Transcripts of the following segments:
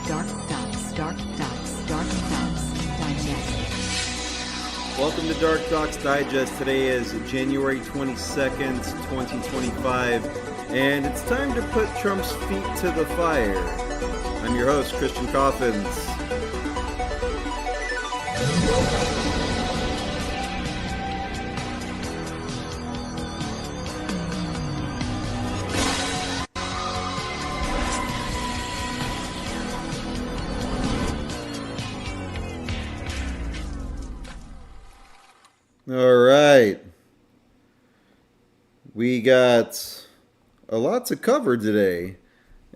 DarkDox Digest. Welcome to DarkDox Digest. Today is January 22nd, 2025, and it's time to put Trump's feet to the fire. I'm your host, Christian Coffins. All right, we got a lot to cover today.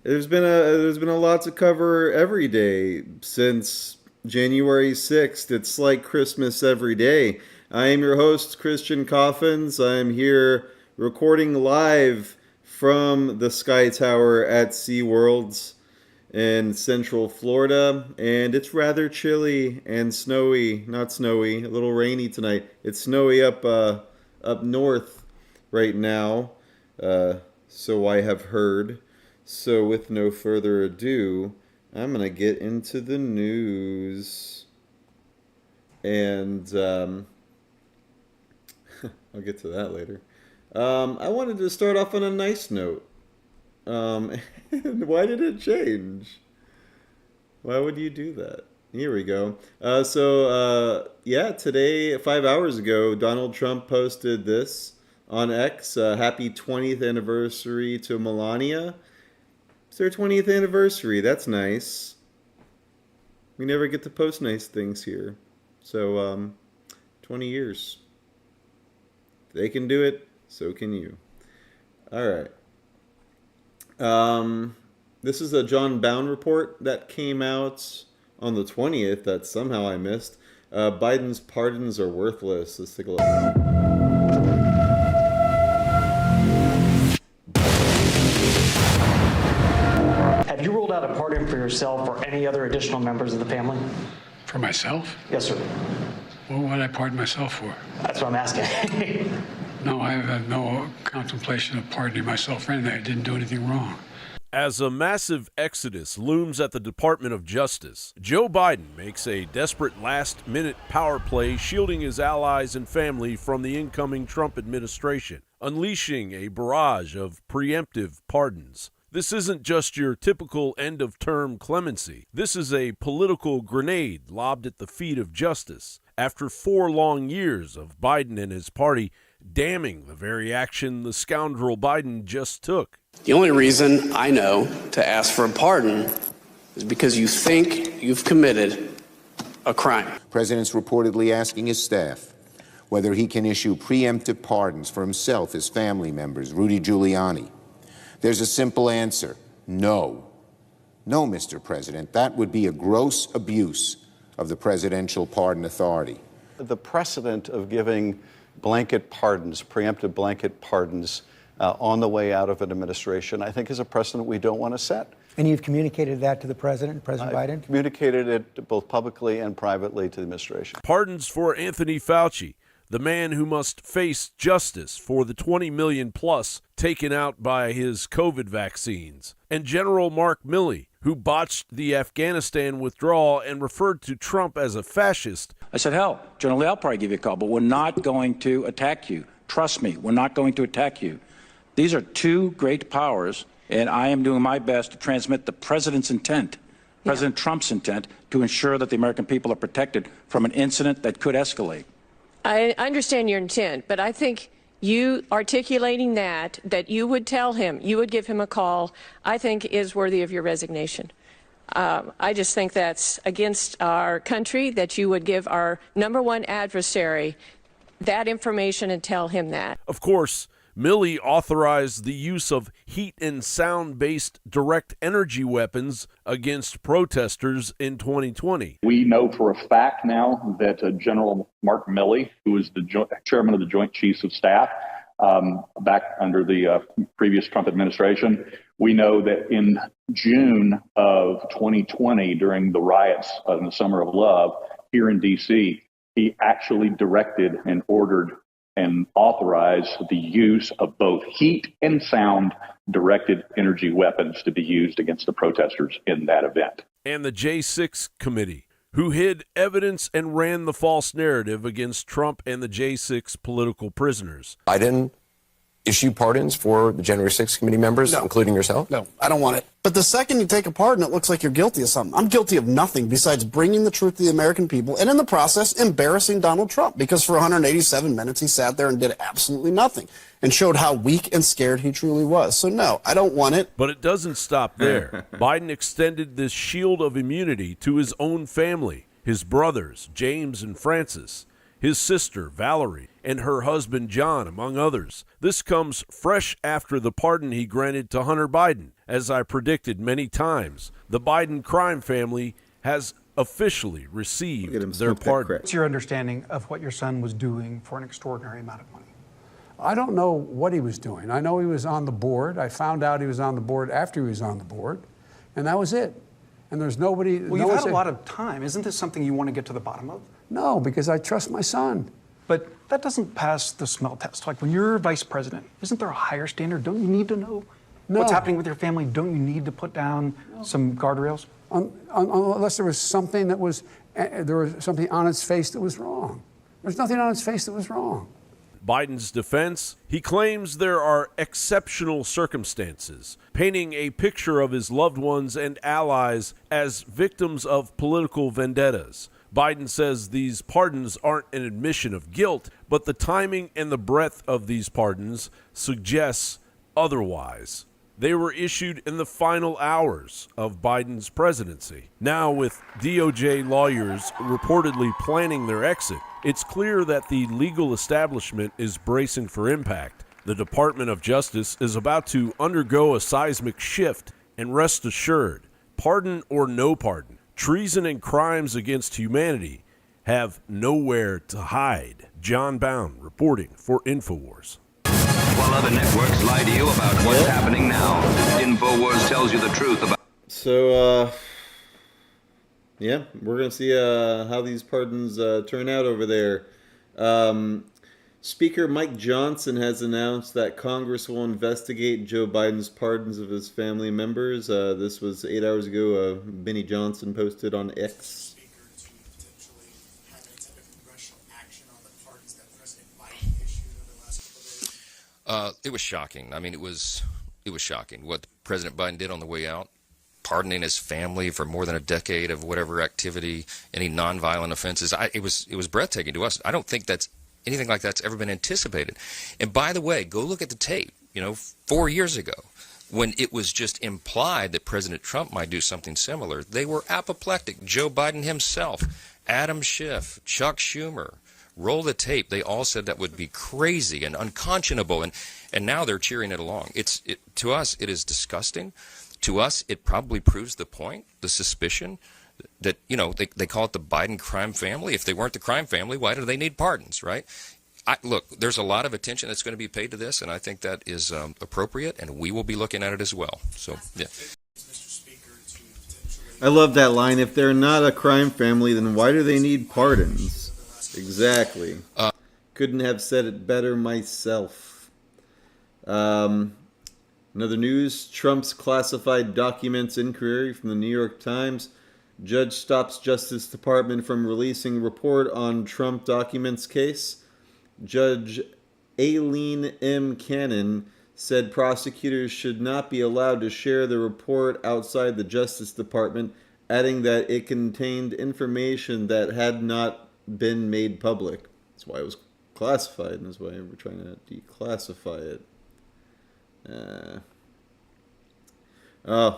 There's been a lot to cover every day since January 6th. It's like Christmas every day. I am your host, Christian Coffins. I'm here recording live from the Sky Tower at SeaWorld in Central Florida, and it's rather chilly and snowy. Not snowy, a little rainy tonight. It's snowy up north right now, so I have heard. So with no further ado, I'm gonna get into the news, and I'll get to that later. I wanted to start off on a nice note. Why did it change? Why would you do that? Here we go. Today, 5 hours ago, Donald Trump posted this on X. Happy 20th anniversary to Melania. It's their 20th anniversary. That's nice. We never get to post nice things here. So, 20 years. They can do it, so can you. All right. This is a John Bound report that came out on the 20th that somehow I missed. Biden's pardons are worthless. Let's take a look. Have you ruled out a pardon for yourself or any other additional members of the family? For myself? Yes, sir. What would I pardon myself for? That's what I'm asking. No, I have no contemplation of pardoning myself for anything. I didn't do anything wrong. As a massive exodus looms at the Department of Justice, Joe Biden makes a desperate last-minute power play shielding his allies and family from the incoming Trump administration, unleashing a barrage of preemptive pardons. This isn't just your typical end-of-term clemency. This is a political grenade lobbed at the feet of justice after 4 long years of Biden and his party damning the very action the scoundrel Biden just took. The only reason I know to ask for a pardon is because you think you've committed a crime. The president's reportedly asking his staff whether he can issue preemptive pardons for himself, his family members, Rudy Giuliani. There's a simple answer: no. No, Mr. President, that would be a gross abuse of the presidential pardon authority. The precedent of giving blanket pardons, preemptive blanket pardons on the way out of an administration, I think is a precedent we don't want to set. And you've communicated that to the President Biden? Communicated it both publicly and privately to the administration. Pardons for Anthony Fauci, the man who must face justice for the 20 million plus taken out by his COVID vaccines, and General Mark Milley, who botched the Afghanistan withdrawal and referred to Trump as a fascist. I said, hell, General Lee, I'll probably give you a call, but we're not going to attack you. Trust me, we're not going to attack you. These are 2 great powers, and I am doing my best to transmit the president's intent, President Trump's intent, to ensure that the American people are protected from an incident that could escalate. I understand your intent, but I think you articulating that you would tell him, you would give him a call, I think is worthy of your resignation. I just think that's against our country, that you would give our number one adversary that information and tell him that. Of course, Milley authorized the use of heat and sound-based direct energy weapons against protesters in 2020. We know for a fact now that General Mark Milley, who was the chairman of the Joint Chiefs of Staff back under the previous Trump administration, we know that in June of 2020, during the riots in the Summer of Love here in D.C., he actually directed and ordered and authorize the use of both heat and sound directed energy weapons to be used against the protesters in that event. and the J6 committee, who hid evidence and ran the false narrative against Trump and the J6 political prisoners. Biden issue pardons for the January 6th committee members, including yourself? No, I don't want it. But the second you take a pardon, it looks like you're guilty of something. I'm guilty of nothing besides bringing the truth to the American people and in the process embarrassing Donald Trump, because for 187 minutes he sat there and did absolutely nothing and showed how weak and scared he truly was. So no, I don't want it. But it doesn't stop there. Biden extended this shield of immunity to his own family, his brothers, James and Francis, his sister, Valerie, and her husband, John, among others. This comes fresh after the pardon he granted to Hunter Biden. As I predicted many times, the Biden crime family has officially received their pardon. What's your understanding of what your son was doing for an extraordinary amount of money? I don't know what he was doing. I know he was on the board. I found out he was on the board after he was on the board, and that was it. And there's nobody... Well, you've had a lot of time. Isn't this something you want to get to the bottom of? No, because I trust my son. But that doesn't pass the smell test. Like, when you're vice president, isn't there a higher standard? Don't you need to know what's happening with your family? Don't you need to put down some guardrails? Unless there was something that was... there was something on its face that was wrong. There's nothing on its face that was wrong. Biden's defense, he claims there are exceptional circumstances, painting a picture of his loved ones and allies as victims of political vendettas. Biden says these pardons aren't an admission of guilt, but the timing and the breadth of these pardons suggests otherwise. They were issued in the final hours of Biden's presidency. Now, with DOJ lawyers reportedly planning their exit, it's clear that the legal establishment is bracing for impact. The Department of Justice is about to undergo a seismic shift, and rest assured, pardon or no pardon, treason and crimes against humanity have nowhere to hide. John Bound reporting for Infowars. While other networks lie to you about what's happening now, Infowars tells you the truth about... So, yeah, we're going to see how these pardons turn out over there. Speaker Mike Johnson has announced that Congress will investigate Joe Biden's pardons of his family members. This was 8 hours ago. Benny Johnson posted on X. It was shocking. I mean, it was shocking what President Biden did on the way out, pardoning his family for more than a decade of whatever activity, any nonviolent offenses. It was breathtaking to us. I don't think that's anything like that's ever been anticipated. And by the way, go look at the tape. 4 years ago, when it was just implied that President Trump might do something similar, they were apoplectic. Joe Biden himself, Adam Schiff, Chuck Schumer. Roll the tape. They all said that would be crazy and unconscionable, and now they're cheering it along. To us, it is disgusting. To us, it probably proves the point, the suspicion that, they call it the Biden crime family. If they weren't the crime family, why do they need pardons, right? Look, there's a lot of attention that's going to be paid to this, and I think that is appropriate, and we will be looking at it as well. So, yeah. I love that line. If they're not a crime family, then why do they need pardons? Exactly. Couldn't have said it better myself. Another news, Trump's classified documents inquiry from the New York Times. Judge stops Justice Department from releasing report on Trump documents case. Judge Aileen M. Cannon said prosecutors should not be allowed to share the report outside the Justice Department, adding that it contained information that had not been made public. That's why it was classified, and that's why we're trying to declassify it.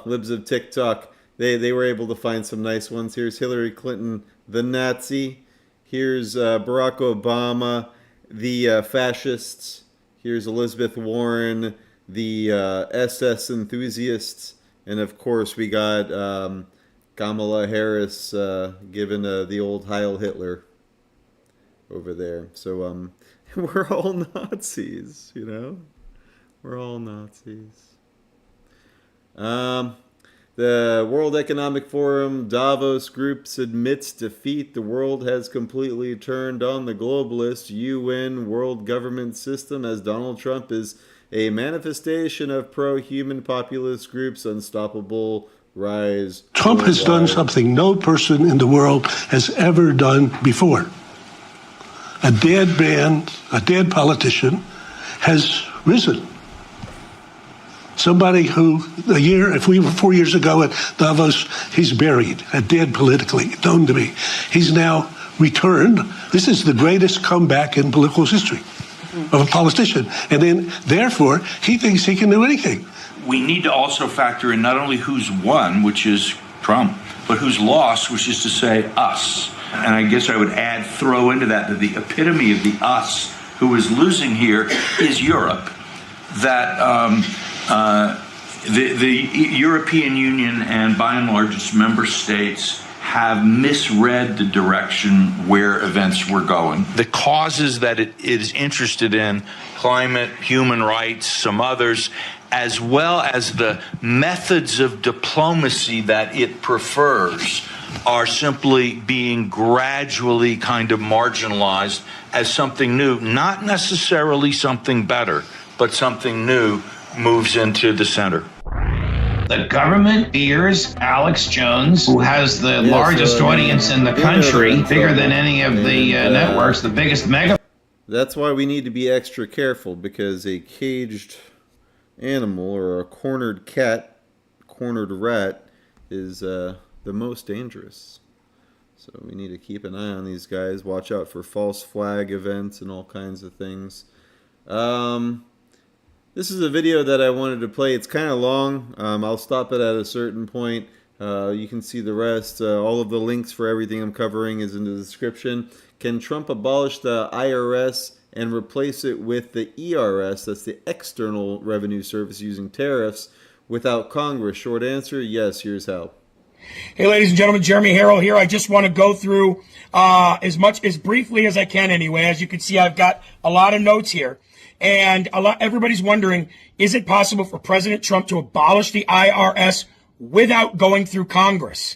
Libs of TikTok. They were able to find some nice ones. Here's Hillary Clinton, the Nazi. Here's Barack Obama, the fascists. Here's Elizabeth Warren, the SS enthusiasts. And of course, we got Kamala Harris giving the old Heil Hitler over there. So we're all Nazis, We're all Nazis. The World Economic Forum Davos groups admits defeat. The world has completely turned on the globalist UN world government system as Donald Trump is a manifestation of pro-human populist groups' unstoppable rise. Trump has done something no person in the world has ever done before. A dead man, a dead politician, has risen. Somebody who, 4 years ago at Davos, he's buried, dead politically, known to me. He's now returned. This is the greatest comeback in political history of a politician. And then, therefore, he thinks he can do anything. We need to also factor in not only who's won, which is Trump, but who's lost, which is to say us. And I guess I would throw into that the epitome of the us who is losing here is Europe. That the European Union and by and large its member states have misread the direction where events were going. The causes that it is interested in, climate, human rights, some others, as well as the methods of diplomacy that it prefers, are simply being gradually kind of marginalized as something new, not necessarily something better, but something new moves into the center. The government fears Alex Jones, who has the largest audience in the country, bigger than any of the networks, the biggest mega. That's why we need to be extra careful, because a caged animal or a cornered cat, cornered rat, is the most dangerous. So we need to keep an eye on these guys, watch out for false flag events and all kinds of things. This is a video that I wanted to play. It's kind of long. I'll stop it at a certain point. You can see the rest. All of the links for everything I'm covering is in the description. Can Trump abolish the IRS and replace it with the ERS, that's the External Revenue Service, using tariffs without Congress? Short answer, yes. Here's how. Hey, ladies and gentlemen, Jeremy Harrell here. I just want to go through as briefly as I can anyway. As you can see, I've got a lot of notes here. And everybody's wondering, is it possible for President Trump to abolish the IRS without going through Congress?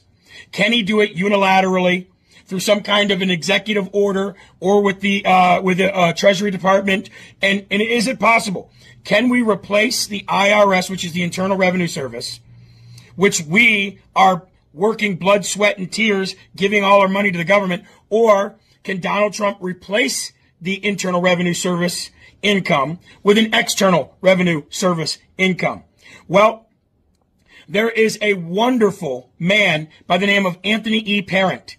Can he do it unilaterally through some kind of an executive order or with the Treasury Department? And is it possible? Can we replace the IRS, which is the Internal Revenue Service, which we are working blood, sweat, and tears, giving all our money to the government? Or can Donald Trump replace the Internal Revenue Service income with an External Revenue Service income? Well, there is a wonderful man by the name of Anthony E. Parent,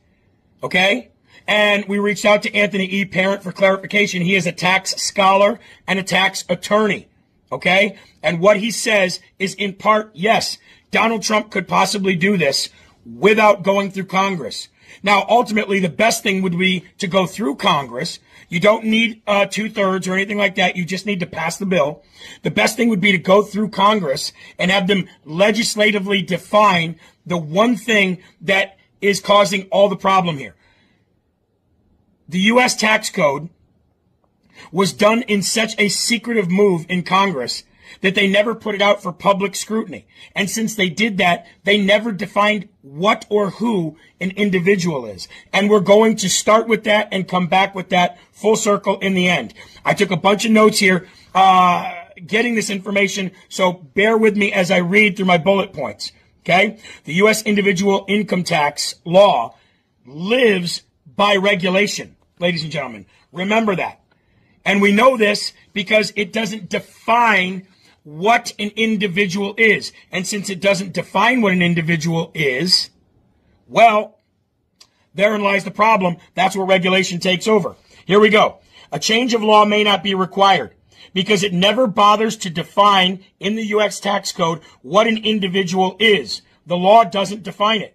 okay? And we reached out to Anthony E. Parent for clarification. He is a tax scholar and a tax attorney, okay? And what he says is, in part, yes, Donald Trump could possibly do this without going through Congress. Now, ultimately, the best thing would be to go through Congress. You don't need 2/3 or anything like that. You just need to pass the bill. The best thing would be to go through Congress and have them legislatively define the one thing that is causing all the problem here. The U.S. tax code was done in such a secretive move in Congress that they never put it out for public scrutiny. And since they did that, they never defined what or who an individual is. And we're going to start with that and come back with that full circle in the end. I took a bunch of notes here getting this information, so bear with me as I read through my bullet points. Okay? The U.S. individual income tax law lives by regulation, ladies and gentlemen. Remember that. And we know this because it doesn't define what an individual is. And since it doesn't define what an individual is, well, therein lies the problem. That's where regulation takes over. Here we go. A change of law may not be required because it never bothers to define in the U.S. tax code what an individual is. The law doesn't define it.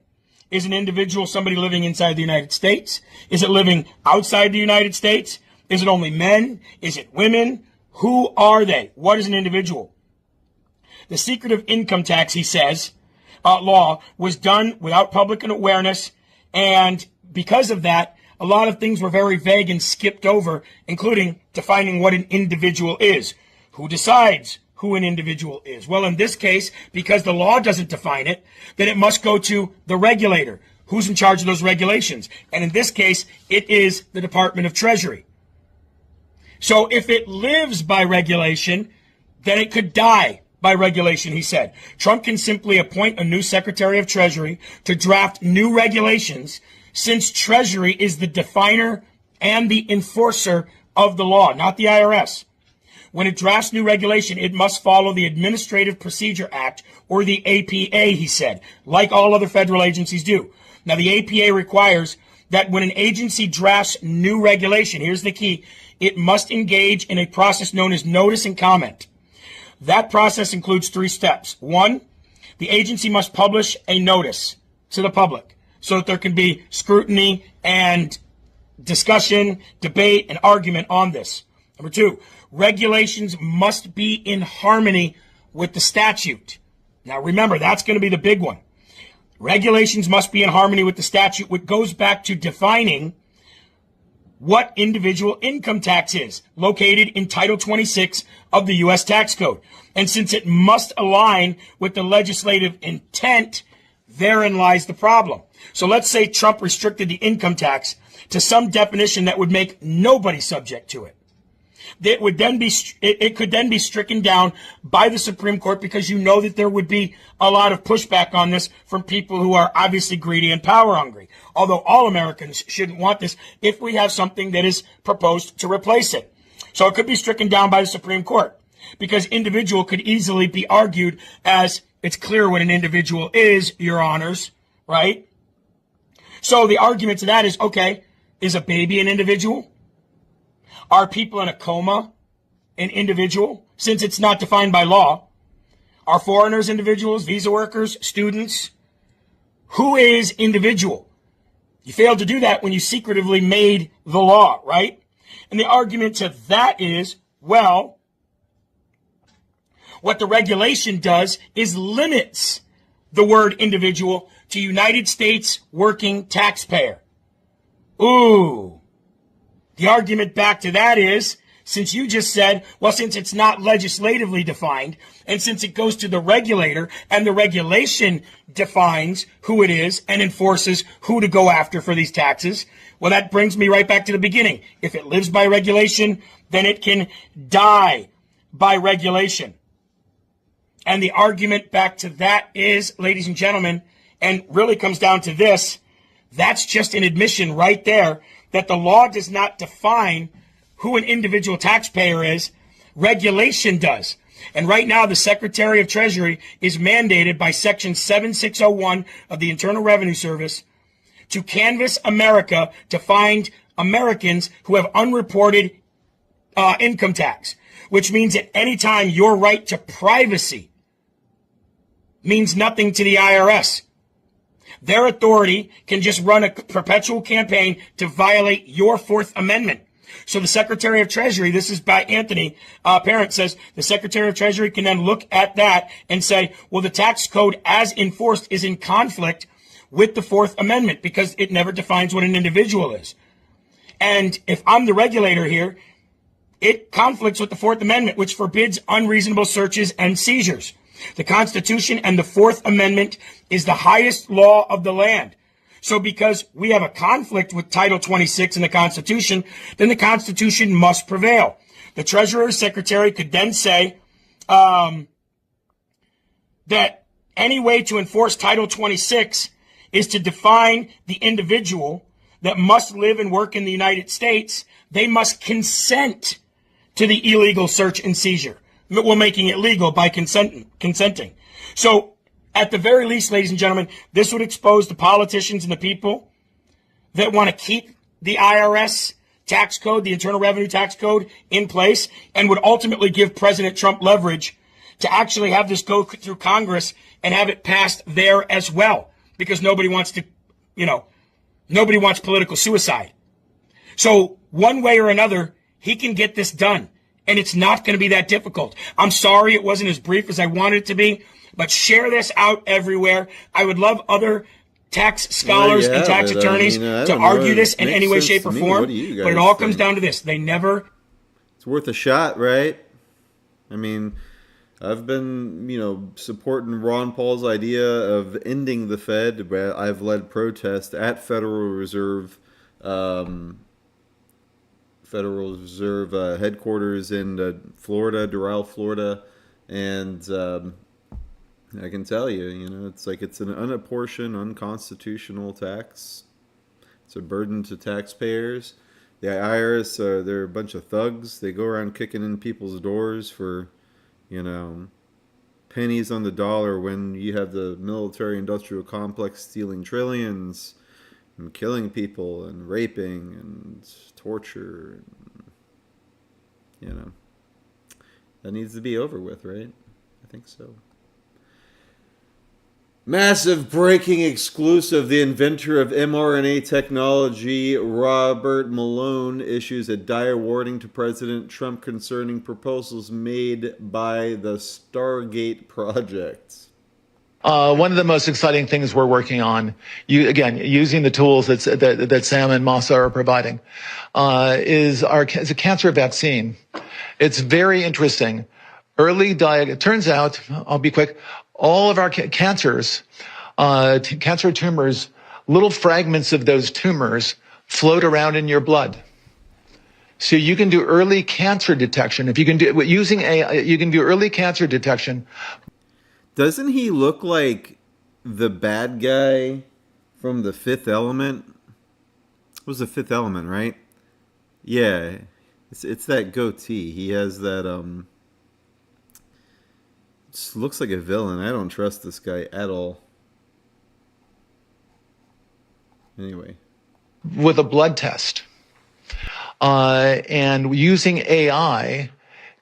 Is an individual somebody living inside the United States? Is it living outside the United States? Is it only men? Is it women? Who are they? What is an individual? The secretive income tax, he says, law was done without public awareness, and because of that, a lot of things were very vague and skipped over, including defining what an individual is. Who decides who an individual is? Well, in this case, because the law doesn't define it, then it must go to the regulator. Who's in charge of those regulations? And in this case, it is the Department of Treasury. So if it lives by regulation, then it could die by regulation, he said. Trump can simply appoint a new Secretary of Treasury to draft new regulations, since Treasury is the definer and the enforcer of the law, not the IRS. When it drafts new regulation, it must follow the Administrative Procedure Act, or the APA, he said, like all other federal agencies do. Now, the APA requires that when an agency drafts new regulation, here's the key, it must engage in a process known as notice and comment. That process includes 3 steps. 1, the agency must publish a notice to the public so that there can be scrutiny and discussion, debate, and argument on this. Number 2, regulations must be in harmony with the statute. Now remember, that's going to be the big one. Regulations must be in harmony with the statute, which goes back to defining what individual income tax is, located in Title 26 of the U.S. Tax Code. And since it must align with the legislative intent, therein lies the problem. So let's say Trump restricted the income tax to some definition that would make nobody subject to it. It could then be stricken down by the Supreme Court, because you know that there would be a lot of pushback on this from people who are obviously greedy and power hungry. Although all Americans shouldn't want this if we have something that is proposed to replace it. So it could be stricken down by the Supreme Court, because individual could easily be argued as it's clear what an individual is, Your Honors, right? So the argument to that is, okay, is a baby an individual? Are people in a coma an individual, since it's not defined by law? Are foreigners individuals, visa workers, students? Who is individual? You failed to do that when you secretively made the law, right? And the argument to that is, well, what the regulation does is limits the word individual to United States working taxpayer. Ooh. The argument back to that is, since you just said, well, since it's not legislatively defined, and since it goes to the regulator, and the regulation defines who it is and enforces who to go after for these taxes, well, that brings me right back to the beginning. If it lives by regulation, then it can die by regulation. And the argument back to that is, ladies and gentlemen, and really comes down to this, that's just an admission right there that the law does not define who an individual taxpayer is. Regulation does. And right now, the Secretary of Treasury is mandated by Section 7601 of the Internal Revenue Service to canvass America to find Americans who have unreported income tax, which means at any time your right to privacy means nothing to the IRS. Their authority can just run a perpetual campaign to violate your Fourth Amendment. So the Secretary of Treasury, this is by Anthony Parent, says the Secretary of Treasury can then look at that and say, well, the tax code as enforced is in conflict with the Fourth Amendment because it never defines what an individual is. And if I'm the regulator here, it conflicts with the Fourth Amendment, which forbids unreasonable searches and seizures. The Constitution and the Fourth Amendment is the highest law of the land. So because we have a conflict with Title 26 in the Constitution, then the Constitution must prevail. The Treasurer or Secretary could then say that any way to enforce Title 26 is to define the individual that must live and work in the United States. They must consent to the illegal search and seizure. We're making it legal by consenting. So at the very least, ladies and gentlemen, this would expose the politicians and the people that want to keep the IRS tax code, the Internal Revenue Tax Code, in place, and would ultimately give President Trump leverage to actually have this go through Congress and have it passed there as well, because nobody wants to, nobody wants political suicide. So one way or another, he can get this done. And it's not going to be that difficult. I'm sorry it wasn't as brief as I wanted it to be, but share this out everywhere. I would love other tax scholars and tax attorneys to argue this in any way, shape, or form. But it all comes down to this. They never... It's worth a shot, right? I mean, I've been, supporting Ron Paul's idea of ending the Fed. I've led protests at Federal Reserve headquarters in Florida, Doral, Florida, And I can tell you, it's like it's an unapportioned, unconstitutional tax. It's a burden to taxpayers. The IRS, they're a bunch of thugs. They go around kicking in people's doors for, pennies on the dollar when you have the military-industrial complex stealing trillions and killing people and raping and torture. That needs to be over with, right? I think so. Massive breaking exclusive. The inventor of mRNA technology, Robert Malone, issues a dire warning to President Trump concerning proposals made by the Stargate project. One of the most exciting things we're working on, using the tools that Sam and Masa are providing, is a cancer vaccine. It's very interesting. It turns out, I'll be quick, all of our cancers, cancer tumors, little fragments of those tumors float around in your blood. So you can do early cancer detection. If you can do using AI, you can do early cancer detection. Doesn't he look like the bad guy from The Fifth Element? It was The Fifth Element, right? Yeah, it's that goatee. He has that just looks like a villain. I don't trust this guy at all. Anyway, With a blood test, and using AI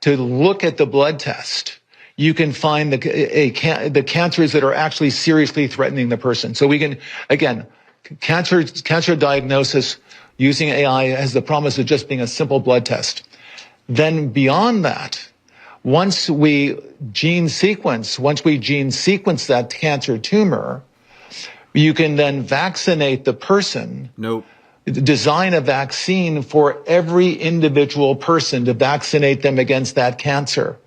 to look at the blood test, you can find the cancers that are actually seriously threatening the person. So we can, again, cancer diagnosis using AI has the promise of just being a simple blood test. Then beyond that, once we gene sequence that cancer tumor, you can then vaccinate the person. Nope. Design a vaccine for every individual person to vaccinate them against that cancer.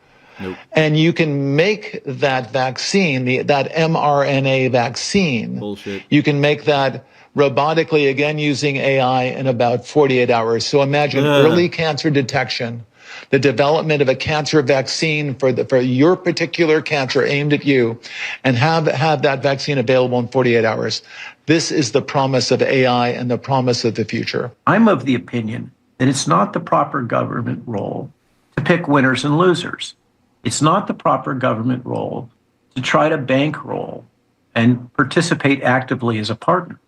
Nope. And you can make that vaccine, that mRNA vaccine, bullshit. You can make that robotically, again, using AI in about 48 hours. So imagine early cancer detection, the development of a cancer vaccine for your particular cancer aimed at you, and have that vaccine available in 48 hours. This is the promise of AI and the promise of the future. I'm of the opinion that it's not the proper government role to pick winners and losers. It's not the proper government role to try to bankroll and participate actively as a partner.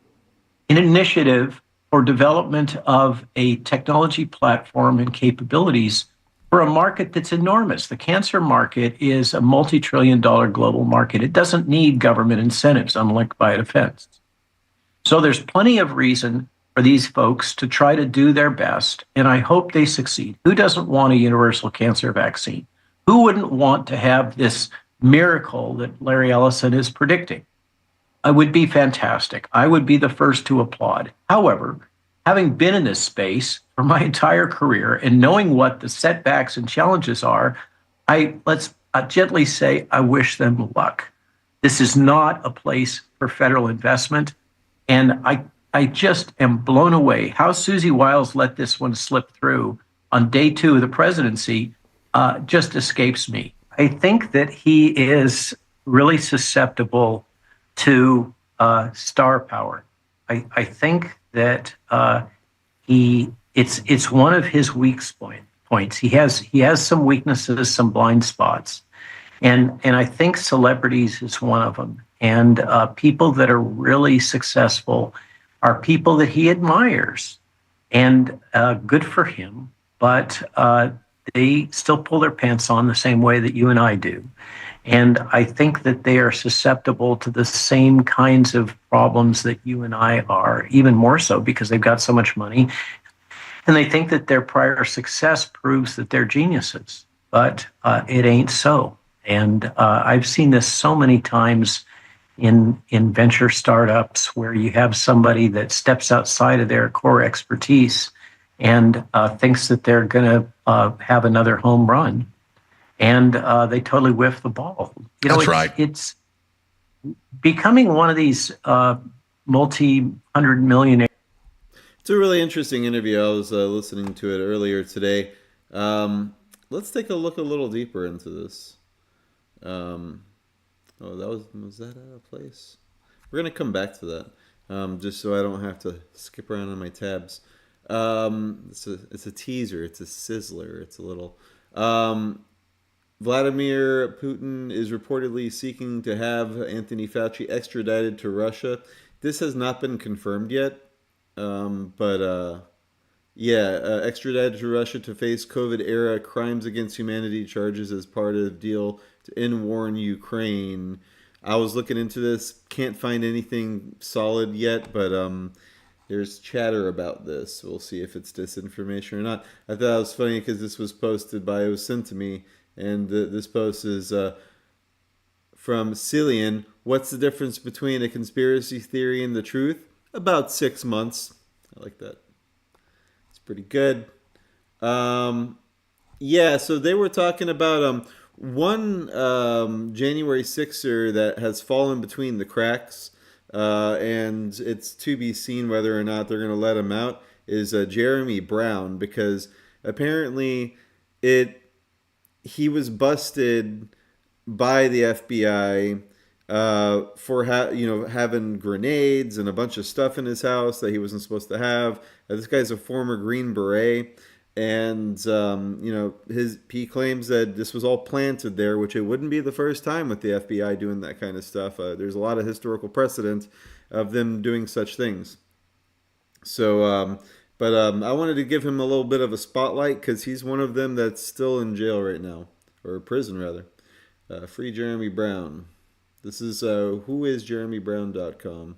An initiative for development of a technology platform and capabilities for a market that's enormous. The cancer market is a multi-trillion-dollar global market. It doesn't need government incentives, unlike biodefense. So there's plenty of reason for these folks to try to do their best, and I hope they succeed. Who doesn't want a universal cancer vaccine? Who wouldn't want to have this miracle that Larry Ellison is predicting? It would be fantastic. I would be the first to applaud. However, having been in this space for my entire career and knowing what the setbacks and challenges are, let's gently say I wish them luck. This is not a place for federal investment. And I just am blown away how Susie Wiles let this one slip through on day 2 of the presidency. Just escapes me. I think that he is really susceptible to star power. I think that it's one of his weak points. He has some weaknesses, some blind spots, and I think celebrities is one of them. And people that are really successful are people that he admires, and good for him. But they still pull their pants on the same way that you and I do. And I think that they are susceptible to the same kinds of problems that you and I are, even more so because they've got so much money. And they think that their prior success proves that they're geniuses, but it ain't so. And I've seen this so many times in venture startups where you have somebody that steps outside of their core expertise and thinks that they're going to have another home run, and they totally whiff the ball. That's right. It's becoming one of these multi-hundred millionaire. It's a really interesting interview. I was listening to it earlier today. Let's take a look a little deeper into this. Was that out of place? We're gonna come back to that, just so I don't have to skip around on my tabs. It's a teaser. It's a sizzler. It's a little. Vladimir Putin is reportedly seeking to have Anthony Fauci extradited to Russia. This has not been confirmed yet, extradited to Russia to face COVID-era crimes against humanity charges as part of the deal to end war in Ukraine. I was looking into this, can't find anything solid yet, but there's chatter about this. We'll see if it's disinformation or not. I thought it was funny because this was it was sent to me, and this post is from Cillian. What's the difference between a conspiracy theory and the truth? About 6 months. I like that. It's pretty good. So they were talking about one January 6er that has fallen between the cracks, and it's to be seen whether or not they're going to let him out, is Jeremy Brown, because apparently he was busted by the FBI for having grenades and a bunch of stuff in his house that he wasn't supposed to have. This guy's a former Green Beret, and he claims that this was all planted there, which it wouldn't be the first time with the FBI doing that kind of stuff. There's a lot of historical precedent of them doing such things. So, I wanted to give him a little bit of a spotlight because he's one of them that's still in jail right now, or prison rather. Free Jeremy Brown. This is whoisjeremybrown.com.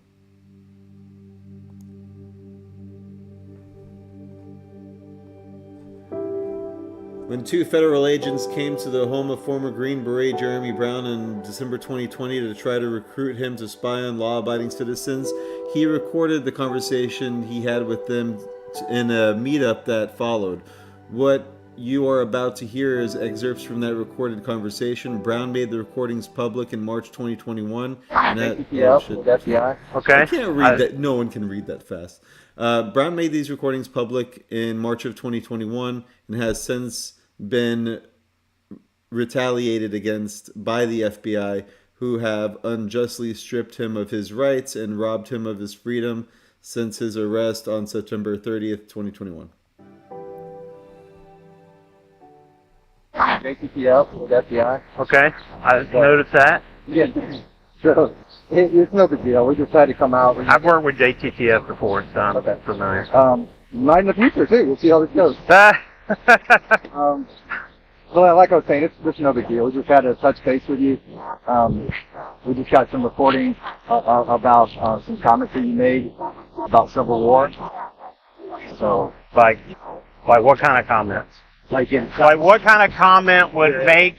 When two federal agents came to the home of former Green Beret Jeremy Brown in December 2020 to try to recruit him to spy on law-abiding citizens, he recorded the conversation he had with them in a meetup that followed. What you are about to hear is excerpts from that recorded conversation. Brown made the recordings public in March 2021. Okay. I can't read that. No one can read that fast. Brown made these recordings public in March of 2021 and has since been retaliated against by the FBI, who have unjustly stripped him of his rights and robbed him of his freedom since his arrest on September 30th, 2021. JTTF with FBI. Okay, I noticed that. Yeah, so it's no big deal. We decided to come out. I've worked with JTTF before, so I'm familiar. Might in the future too. We'll see how this goes. So like I was saying, it's no big deal. We just had to touch base with you. We just got some reporting about some comments that you made about Civil War. So like what kind of comments? Like what kind of comment would make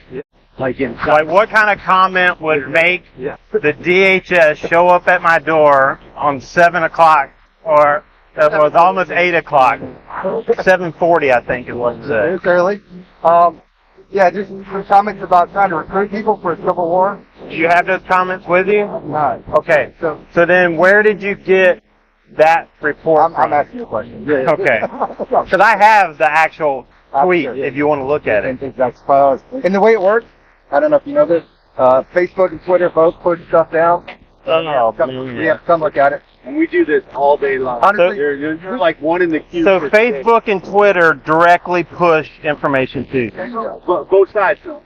what kind of comment would make the DHS show up at my door on 7 o'clock, or it was almost 8 o'clock, 7:40 I think it was. It's early. Just some comments about trying to recruit people for Civil War. Do you have those comments with you? No. Okay. So then where did you get that report from? I'm asking you a question. Yeah. Okay. Because I have the actual tweet if you want to look at it. And the way it works, I don't know if you know this, Facebook and Twitter both put stuff down. Come look at it. And we do this all day long. Honestly, you're like one in the queue. So Facebook and Twitter directly push information to you. Both sides. So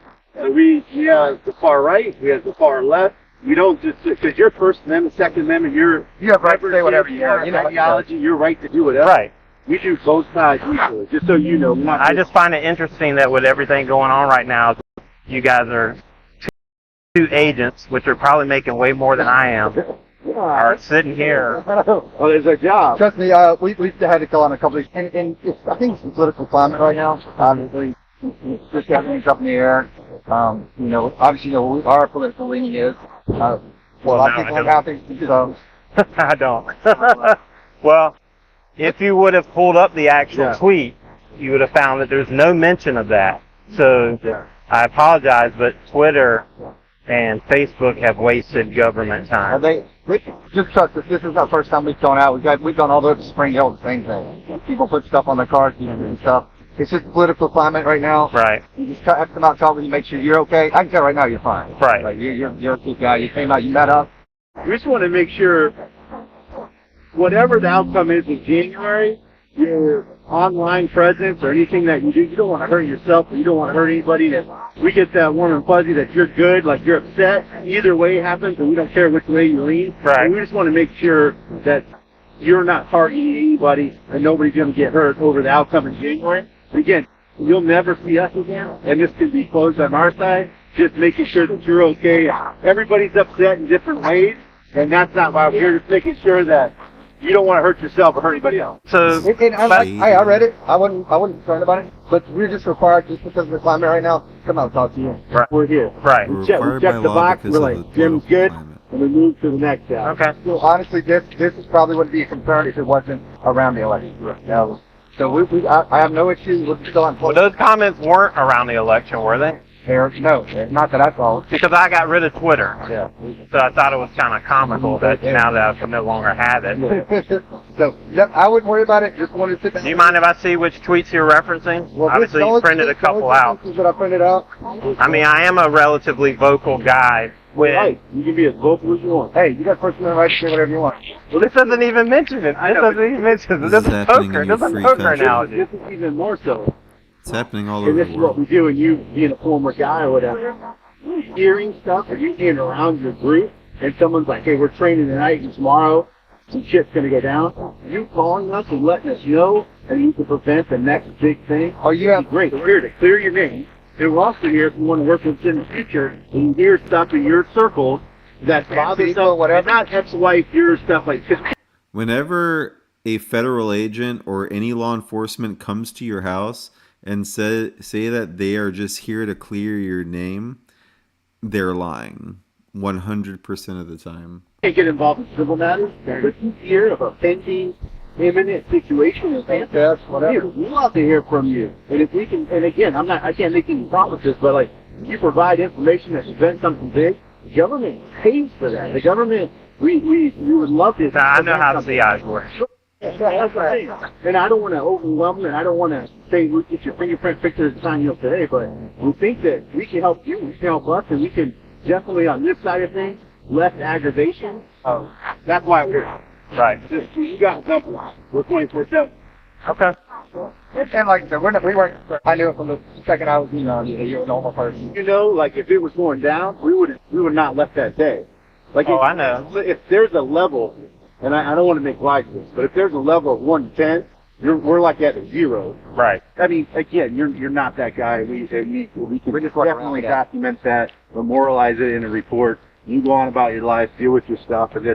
we have the far right, we have the far left. We don't just, because you're First Amendment, Second Amendment, you have right to say whatever you want. Ideology, you're right to do whatever. Right. We do both sides equally, just so you know. I just find it interesting that with everything going on right now, you guys are two agents, which are probably making way more than I am, are sitting here. Well, it's our job. Trust me, we've had to call on a couple of these, and I think it's the political climate right now. Obviously, just everything's up in the air. Obviously, our political leaning is. A lot of people have happened, so. I don't. Well, if you would have pulled up the actual tweet, you would have found that there's no mention of that. So I apologize, but Twitter and Facebook have wasted government time. Just trust us. This is our first time we've gone out. We've gone all the way up to Spring Hill, the same thing. People put stuff on their cars and stuff. It's just the political climate right now. Right. You just have to come out, tell me, make sure you're okay. I can tell right now you're fine. Right. Like you're a good guy. You came out, you met up. We just want to make sure whatever the outcome is in January, your online presence or anything that you do, you don't want to hurt yourself or you don't want to hurt anybody. That we get that warm and fuzzy that you're good, like you're upset. Either way it happens, and we don't care which way you lean. Right. And we just want to make sure that you're not targeting anybody and nobody's going to get hurt over the outcome in January. Again, you'll never see us again, and this can be closed on our side. Just making sure that you're okay. Everybody's upset in different ways, and that's not why we're just making sure that you don't want to hurt yourself or hurt anybody else. So, I read it. I wasn't concerned about it, but we're just required, just because of the climate right now, come out and talk to you. Right. We're here. Right. We check the box. We're like, Jim's good, and we move to the next guy. Okay. So honestly, this is probably wouldn't be a concern if it wasn't around the election. Yeah. So I have no issues with still on. Well, those comments weren't around the election, were they? No, not that I saw. Because I got rid of Twitter. Yeah. So I thought it was kind of comical that now that I no longer have it. So I wouldn't worry about it. Just wanted to sit down. Do you mind if I see which tweets you're referencing? Well, obviously, you printed a couple out. That I printed out. I mean, I am a relatively vocal guy. Right. You can be as vocal as you want. Hey, you got first amendment right to say whatever you want. Well, this doesn't even mention it. This doesn't even mention it. This is poker. This is a poker analogy. This is even more so. It's happening all over And this the is what world. we do, and you being a former guy or whatever. Hearing stuff, or you being around your group, and someone's like, hey, we're training tonight and tomorrow, some shit's going to go down. You calling us and letting us know, and you can prevent the next big thing. Oh, you have great. We're here to clear your name. And we're also here if you want to work with us in the future, and you hear stuff in your circles that bothers us, whatever. And not ex-wife, your stuff like this. Whenever a federal agent or any law enforcement comes to your house and say that they are just here to clear your name, they're lying 100% of the time. Can't get involved in civil matters, but you hear of a pending, imminent situation is fantastic. Whatever. We love to hear from you. And if we can, and again, I can't make any promises, but like, you provide information that prevents something big, the government pays for that. The government, we would love to. I know how the CIs work. That's right. And I don't want to overwhelm you, and I don't want to say, we get your fingerprint picture and sign you up today, but we think that we can help you, we can help us, and we can definitely, on this side of things, less aggravation. That's why we're here. Right. You got something. We're 24/7. Okay. And like I said, we weren't, I knew it from the second I was, you're a normal person. You know, like if it was going down, we would not left that day. Like I know. If there's a level, and I don't want to make light of this, but if there's a level of 1 to 10, we're like at a 0. Right. I mean, again, you're not that guy. We can definitely document that, memorialize it in a report. You go on about your life, deal with your stuff, and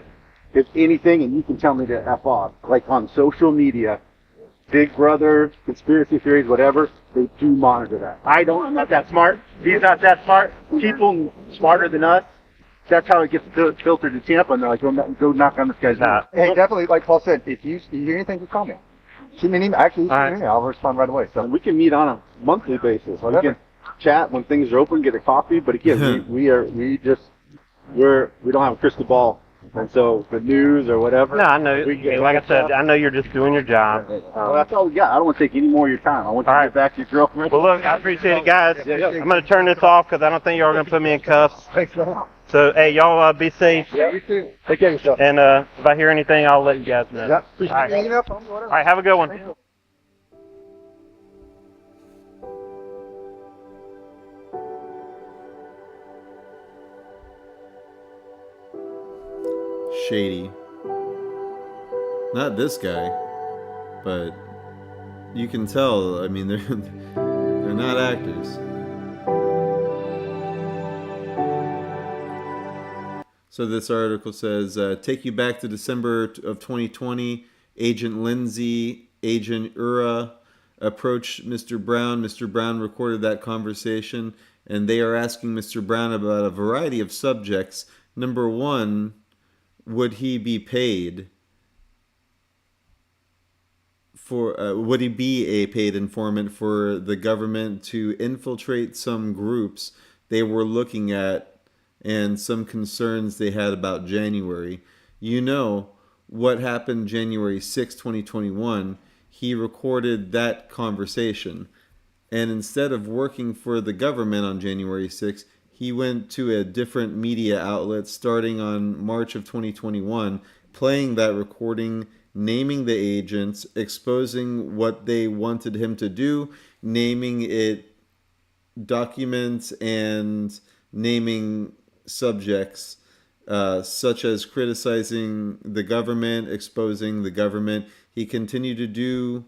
if anything, and you can tell me to F off. Like on social media, Big Brother, conspiracy theories, whatever, they do monitor that. I'm not that smart. He's not that smart. People smarter than us. That's how it gets filtered to Tampa, and they're like, go knock on this guy's door. Hey, definitely, like Paul said, if you hear anything, just call me. Shoot me an email. Actually, I'll respond right away. So we can meet on a monthly basis. We can chat when things are open, get a coffee. But again, we don't have a crystal ball, and so the news or whatever. No, I know. Like I said, I know you're just doing your job. Well, that's all we got. I don't want to take any more of your time. I want you to get back to your girlfriend. Well, look, I appreciate it, guys. I'm going to turn this off because I don't think y'all are going to put me in cuffs. Thanks, man. So, hey, y'all be safe. Yeah, you too. Take care of yourself. And if I hear anything, I'll let you guys know. Yep. All right. All right, have a good one. Shady. Not this guy, but you can tell. I mean, they're not actors. So this article says, take you back to December of 2020. Agent Lindsay, Agent Ura approached Mr. Brown. Mr. Brown recorded that conversation, and they are asking Mr. Brown about a variety of subjects. Number one, would he be paid for, would he be a paid informant for the government to infiltrate some groups they were looking at and some concerns they had about January? You know what happened January 6, 2021. he recorded that conversation. And instead of working for the government on January 6th, he went to a different media outlet starting on March of 2021, playing that recording, naming the agents, exposing what they wanted him to do, naming it documents, and naming subjects, such as criticizing the government, exposing the government. He continued to do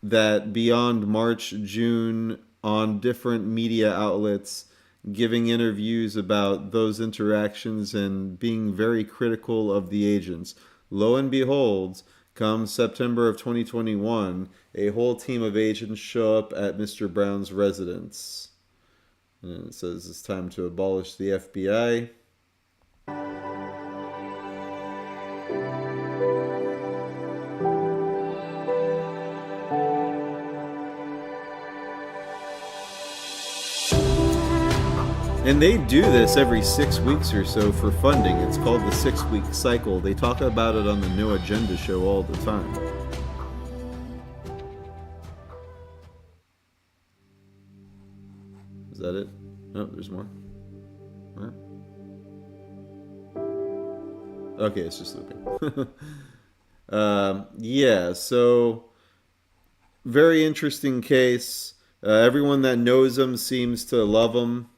that beyond March, June on different media outlets, giving interviews about those interactions and being very critical of the agents. Lo and behold, come September of 2021, a whole team of agents show up at Mr. Brown's residence. And it says it's time to abolish the FBI. And they do this every 6 weeks or so for funding. It's called the 6-week cycle. They talk about it on the No Agenda show all the time. Is that it? No, there's more. More? Okay, it's just looping. Yeah, so very interesting case. Everyone that knows him seems to love him.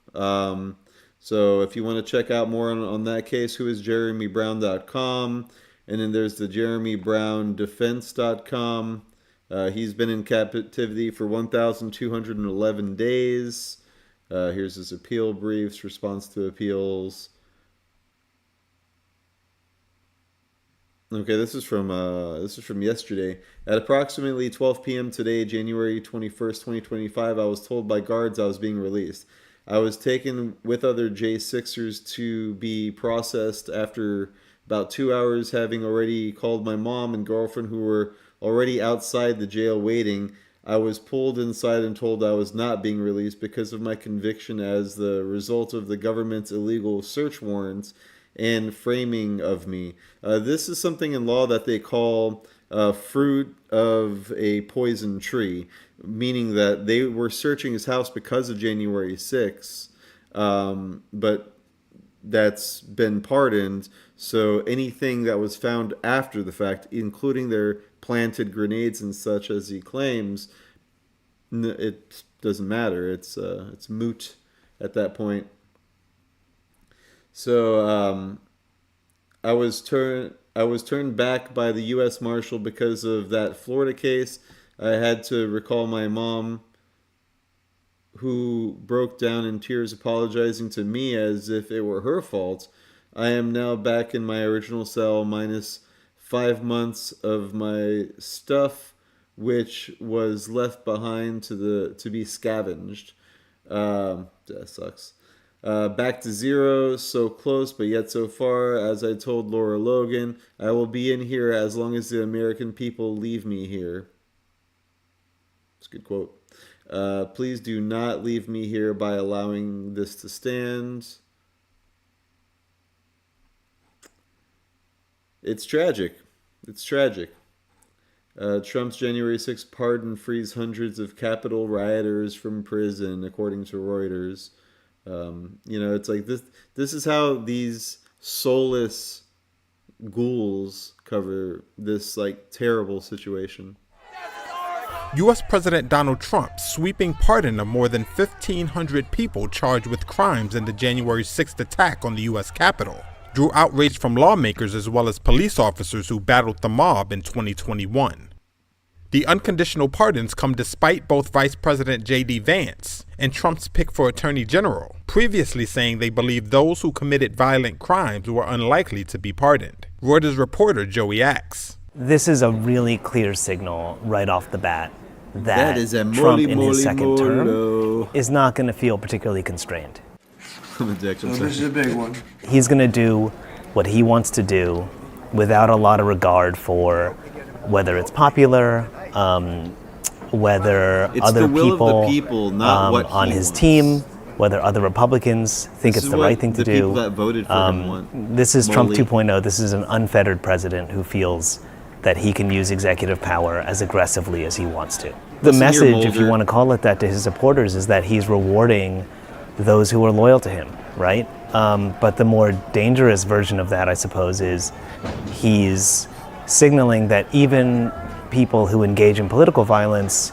So if you want to check out more on that case, whoisjeremybrown.com, and then there's the jeremybrown.defense.com. He's been in captivity for 1,211 days. Here's his appeal briefs, response to appeals. Okay, this is from yesterday. At approximately 12 p.m. today, January 21st, 2025, I was told by guards I was being released. I was taken with other J6ers to be processed after about 2 hours, having already called my mom and girlfriend who were already outside the jail waiting. I was pulled inside and told I was not being released because of my conviction as the result of the government's illegal search warrants and framing of me. This is something in law that they call fruit of a poison tree, meaning that they were searching his house because of January 6th, but that's been pardoned. So anything that was found after the fact, including their planted grenades and such, as he claims, it doesn't matter. It's moot at that point. So I was turned back by the U.S. Marshal because of that Florida case. I had to recall my mom, who broke down in tears apologizing to me as if it were her fault. I am now back in my original cell minus 5 months of my stuff, which was left behind to be scavenged. That sucks. Back to zero, so close but yet so far. As I told Laura Logan, I will be in here as long as the American people leave me here. It's a good quote. Please do not leave me here by allowing this to stand. It's tragic. It's tragic. Trump's January 6th pardon frees hundreds of Capitol rioters from prison, according to Reuters. It's like this is how these soulless ghouls cover this like terrible situation. U.S. President Donald Trump's sweeping pardon of more than 1,500 people charged with crimes in the January 6th attack on the U.S. Capitol drew outrage from lawmakers as well as police officers who battled the mob in 2021. The unconditional pardons come despite both Vice President J.D. Vance and Trump's pick for Attorney General, previously saying they believed those who committed violent crimes were unlikely to be pardoned. Reuters reporter Joey Axe. This is a really clear signal right off the bat that Trump in his second term is not going to feel particularly constrained. This is a big one. He's going to do what he wants to do without a lot of regard for whether it's popular, whether it's other the will people, of the people, not what on he his wants. team, whether other Republicans think it's the right thing to the do. people that voted for him want. This is Trump Molly. 2.0. This is an unfettered president who feels that he can use executive power as aggressively as he wants to. The message, if you want to call it that, to his supporters is that he's rewarding those who are loyal to him, right? But the more dangerous version of that, I suppose, is he's signaling that even people who engage in political violence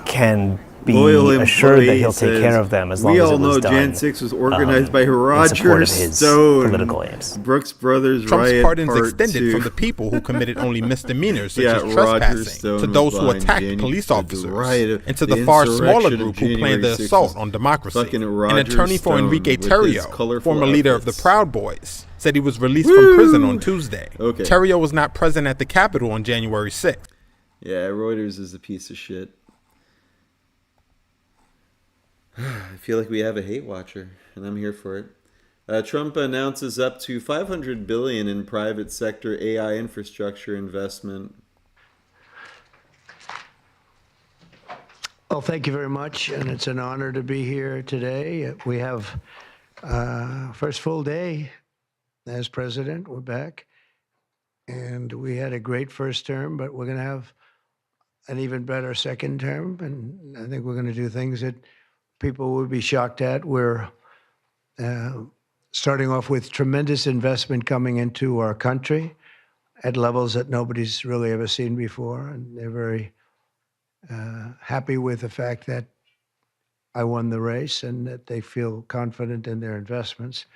can be assured that he'll take care of them as long as it was done. We all know Jan 6 was organized by Roger Stone. Political aims. Brooks Brothers Trump's riot pardons part extended 2. from the people who committed only misdemeanors such as Roger trespassing Stone to those was who behind attacked police officers, and to the the far smaller insurrection group of who planned the January 6th assault was on democracy. fucking An Roger attorney for Stone Enrique with his Terrio, colorful former leader of the outfits. Proud Boys, said he was released from prison on Tuesday. Okay. Terrio was not present at the Capitol on January 6th. Yeah, Reuters is a piece of shit. I feel like we have a hate watcher, and I'm here for it. Trump announces up to $500 billion in private sector AI infrastructure investment. Well, thank you very much, and it's an honor to be here today. We have first full day as president. We're back, and we had a great first term, but we're going to have an even better second term, and I think we're going to do things that people would be shocked at. We're starting off with tremendous investment coming into our country at levels that nobody's really ever seen before, and they're very happy with the fact that I won the race and that they feel confident in their investments,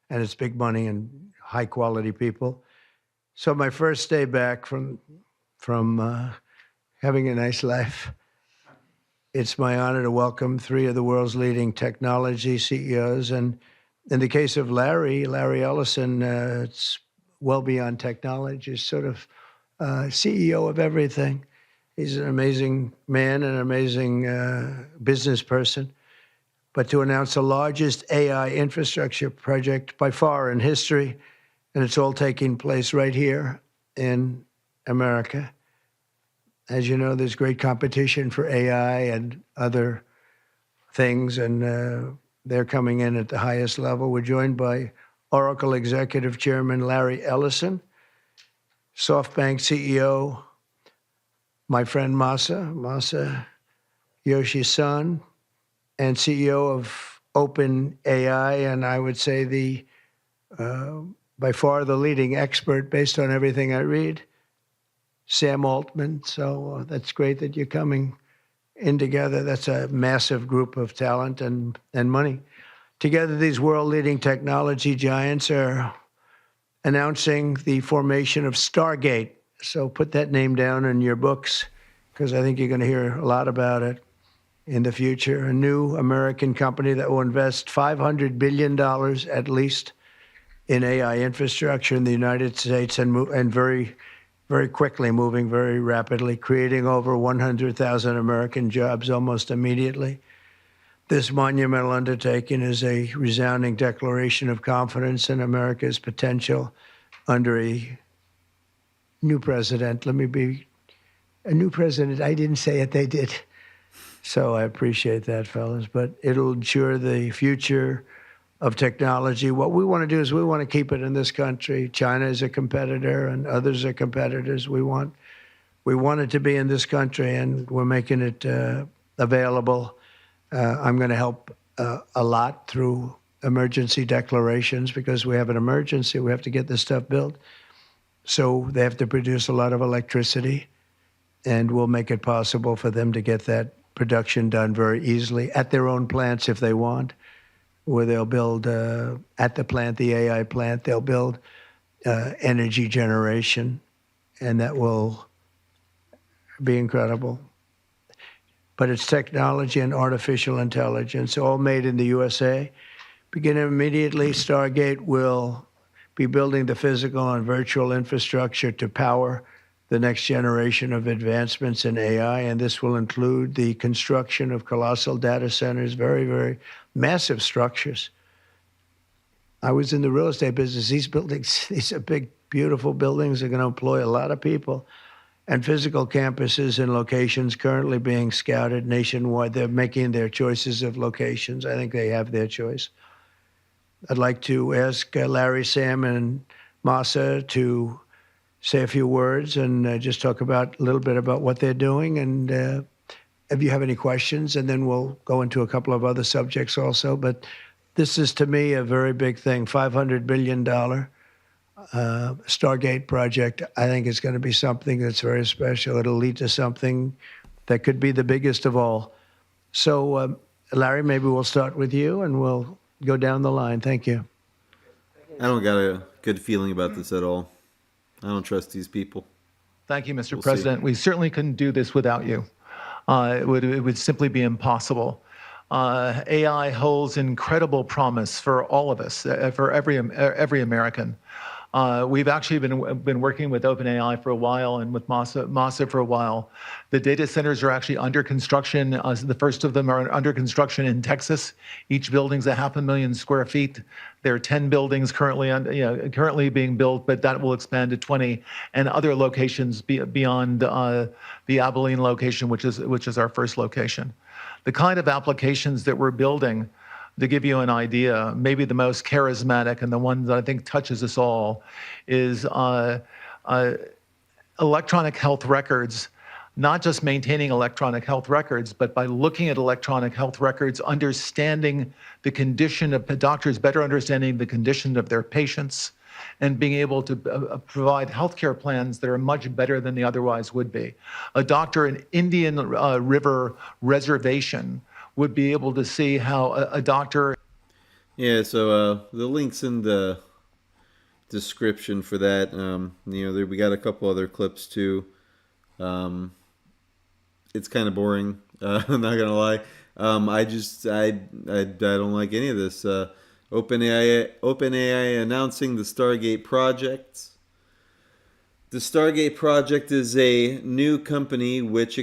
and it's big money and high quality people. So my first day back from having a nice life, it's my honor to welcome 3 of the world's leading technology CEOs. And in the case of Larry Ellison, it's well beyond technology. He's sort of CEO of everything. He's an amazing man, an amazing business person. But to announce the largest AI infrastructure project by far in history, and it's all taking place right here in America. As you know, there's great competition for AI and other things, and they're coming in at the highest level. We're joined by Oracle Executive Chairman Larry Ellison, SoftBank CEO, my friend Masa Yoshi-san, and CEO of OpenAI, and I would say by far the leading expert based on everything I read, Sam Altman. So that's great that you're coming in together. That's a massive group of talent and money. Together, these world-leading technology giants are announcing the formation of Stargate. So put that name down in your books, because I think you're going to hear a lot about it in the future. A new American company that will invest $500 billion at least in AI infrastructure in the United States, and very, very quickly, moving very rapidly, creating over 100,000 American jobs almost immediately. This monumental undertaking is a resounding declaration of confidence in America's potential under a new president. Let me be a new president. I didn't say it, they did. So I appreciate that, fellas. But it'll ensure the future of technology. What we want to do is we want to keep it in this country. China is a competitor and others are competitors. We want it to be in this country, and we're making it available. I'm going to help a lot through emergency declarations, because we have an emergency. We have to get this stuff built. So they have to produce a lot of electricity, and we'll make it possible for them to get that production done very easily at their own plants if they want, where they'll build at the plant, the AI plant, they'll build energy generation, and that will be incredible. But it's technology and artificial intelligence, all made in the USA. Beginning immediately, Stargate will be building the physical and virtual infrastructure to power the next generation of advancements in AI, and this will include the construction of colossal data centers, very, very massive structures. I was in the real estate business. These buildings, these are big, beautiful buildings. They're going to employ a lot of people. And physical campuses and locations currently being scouted nationwide. They're making their choices of locations. I think they have their choice. I'd like to ask Larry, Sam, and Masa to say a few words and just talk about a little bit about what they're doing, and if you have any questions, and then we'll go into a couple of other subjects also. But this is, to me, a very big thing. $500 billion Stargate project. I think it's going to be something that's very special. It'll lead to something that could be the biggest of all. So, Larry, maybe we'll start with you, and we'll go down the line. Thank you. I don't got a good feeling about this at all. I don't trust these people. Thank you, Mr. President. We certainly couldn't do this without you. It would simply be impossible. AI holds incredible promise for all of us, for every American. We've actually been working with OpenAI for a while and with MASA for a while. The data centers are actually under construction. The first of them are under construction in Texas. Each building's 500,000 square feet. There are 10 buildings currently being built, but that will expand to 20 and other locations beyond the Abilene location, which is our first location. The kind of applications that we're building, to give you an idea, maybe the most charismatic and the one that I think touches us all is electronic health records, not just maintaining electronic health records, but by looking at electronic health records, understanding the condition of doctors, better understanding the condition of their patients, and being able to provide healthcare plans that are much better than they otherwise would be. A doctor in Indian River Reservation would be able to see how a doctor... Yeah, so the link's in the description for that. We got a couple other clips too. It's kind of boring. I'm not gonna lie. I don't like any of this. OpenAI announcing the Stargate project. The Stargate project is a new company which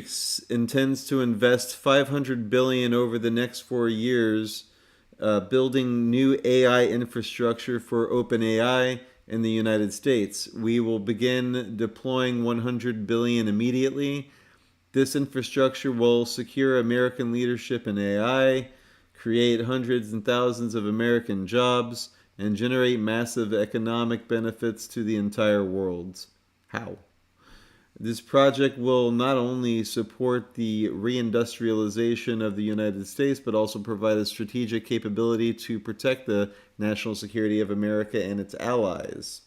intends to invest $500 billion over the next 4 years, building new AI infrastructure for OpenAI in the United States. We will begin deploying $100 billion immediately. This infrastructure will secure American leadership in AI, create hundreds and thousands of American jobs, and generate massive economic benefits to the entire world. How? This project will not only support the reindustrialization of the United States, but also provide a strategic capability to protect the national security of America and its allies.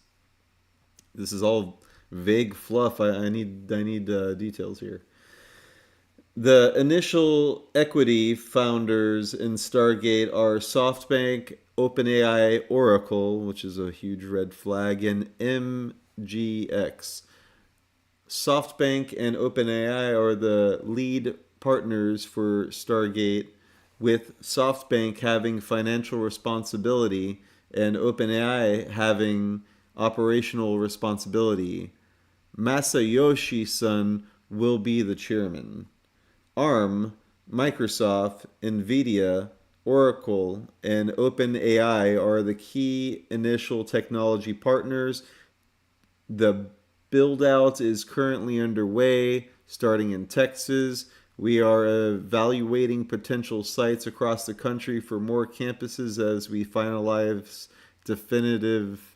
This is all vague fluff. I need details here. The initial equity founders in Stargate are SoftBank, OpenAI, Oracle, which is a huge red flag, and MGX. SoftBank and OpenAI are the lead partners for Stargate, with SoftBank having financial responsibility and OpenAI having operational responsibility. Masayoshi Son will be the chairman. ARM, Microsoft, NVIDIA, Oracle, and OpenAI are the key initial technology partners. The build-out is currently underway, starting in Texas. We are evaluating potential sites across the country for more campuses as we finalize definitive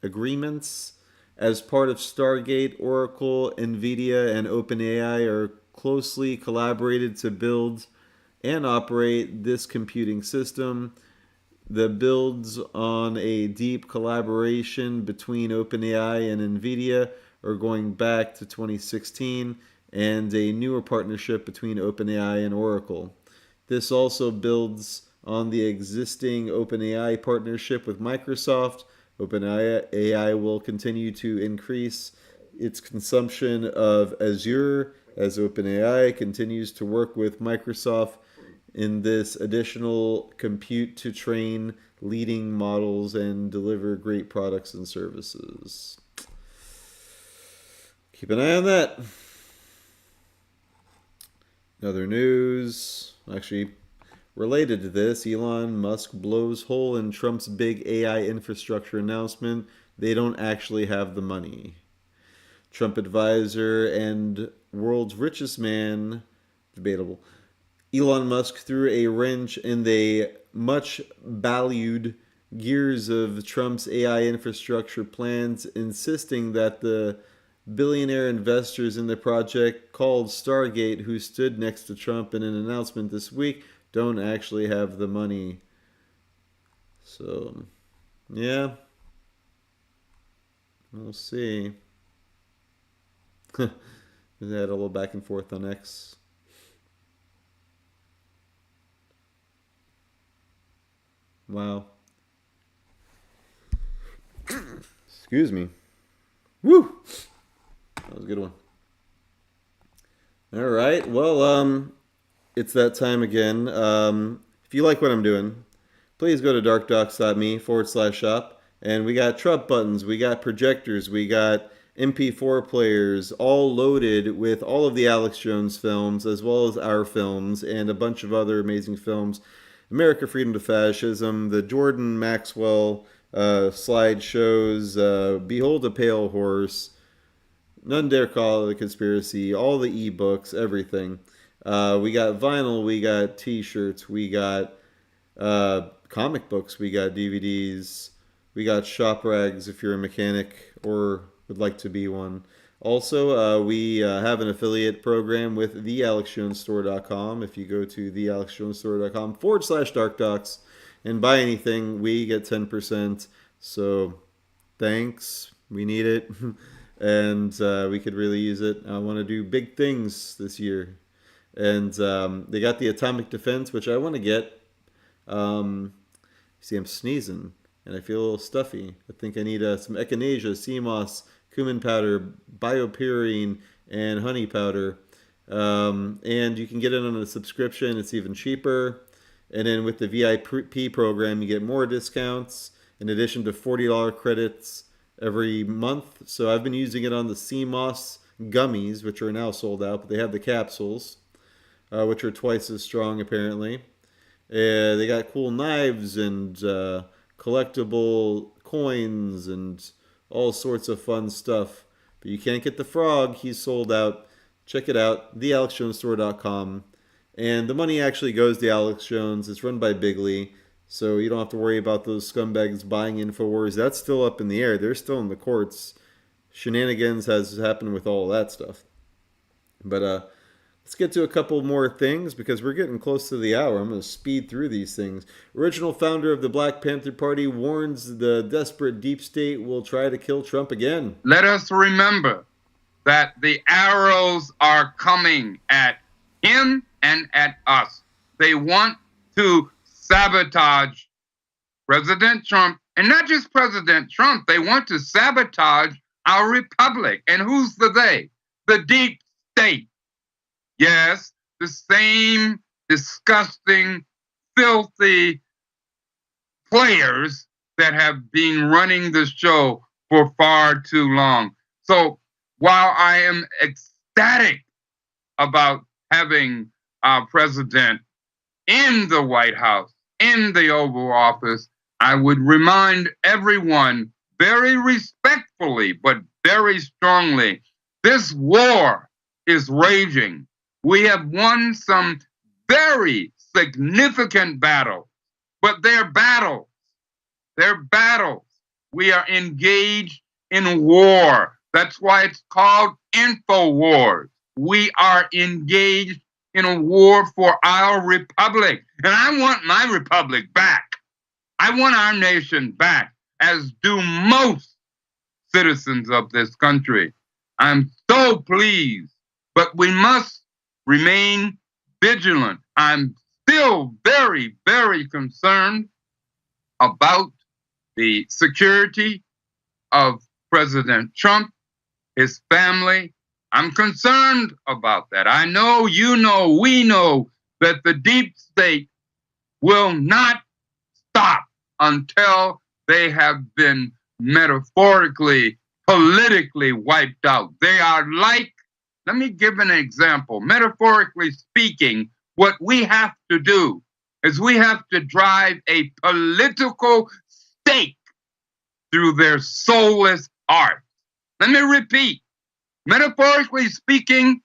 agreements. As part of Stargate, Oracle, NVIDIA, and OpenAI are closely collaborated to build and operate this computing system. The builds on a deep collaboration between OpenAI and NVIDIA are going back to 2016, and a newer partnership between OpenAI and Oracle. This also builds on the existing OpenAI partnership with Microsoft. OpenAI will continue to increase its consumption of Azure as OpenAI continues to work with Microsoft in this additional compute to train leading models and deliver great products and services. Keep an eye on that. Other news, actually related to this, Elon Musk blows hole in Trump's big AI infrastructure announcement. They don't actually have the money. Trump advisor and world's richest man, debatable, Elon Musk threw a wrench in the much valued gears of Trump's AI infrastructure plans, insisting that the billionaire investors in the project called Stargate, who stood next to Trump in an announcement this week, don't actually have the money. So, yeah. We'll see. They had a little back and forth on X. Wow. Excuse me. Woo! That was a good one. All right. Well, it's that time again. If you like what I'm doing, please go to darkdox.me/shop. And we got Trump buttons, we got projectors, we got MP4 players, all loaded with all of the Alex Jones films, as well as our films, and a bunch of other amazing films. America, Freedom to Fascism, the Jordan Maxwell slideshows, Behold a Pale Horse, None Dare Call It a Conspiracy, all the ebooks, everything. We got vinyl, we got t-shirts, we got comic books, we got DVDs, we got shop rags if you're a mechanic or would like to be one. Also, we have an affiliate program with thealexjonesstore.com. If you go to thealexjonesstore.com/DarkDox and buy anything, we get 10%. So thanks. We need it. And we could really use it. I want to do big things this year. And they got the atomic defense, which I want to get. See, I'm sneezing, and I feel a little stuffy. I think I need some echinacea, sea moss, cumin powder, biopurine, and honey powder. And you can get it on a subscription. It's even cheaper. And then with the VIP program, you get more discounts in addition to $40 credits every month. So I've been using it on the sea moss gummies, which are now sold out, but they have the capsules, which are twice as strong apparently. They got cool knives and collectible coins and all sorts of fun stuff. But you can't get the frog. He's sold out. Check it out, thealexjonesstore.com. And the money actually goes to Alex Jones. It's run by Bigley, so you don't have to worry about those scumbags buying Infowars. That's still up in the air. They're still in the courts. Shenanigans has happened with all that stuff. But let's get to a couple more things because we're getting close to the hour. I'm going to speed through these things. Original founder of the Black Panther Party warns the desperate deep state will try to kill Trump again. Let us remember that the arrows are coming at him and at us. They want to sabotage President Trump, and not just President Trump. They want to sabotage our republic. And who's the they? The deep state. Yes, the same disgusting, filthy players that have been running the show for far too long. So while I am ecstatic about having our president in the White House, in the Oval Office, I would remind everyone very respectfully, but very strongly, this war is raging. We have won some very significant battles, but they're battles. They're battles. We are engaged in war. That's why it's called Infowars. We are engaged in a war for our republic. And I want my republic back. I want our nation back, as do most citizens of this country. I'm so pleased, but we must remain vigilant. I'm still very, very concerned about the security of President Trump, his family. I'm concerned about that. I know, you know, we know that the deep state will not stop until they have been metaphorically, politically wiped out. They are like, let me give an example. Metaphorically speaking, what we have to do is we have to drive a political stake through their soulless hearts. Let me repeat. Metaphorically speaking,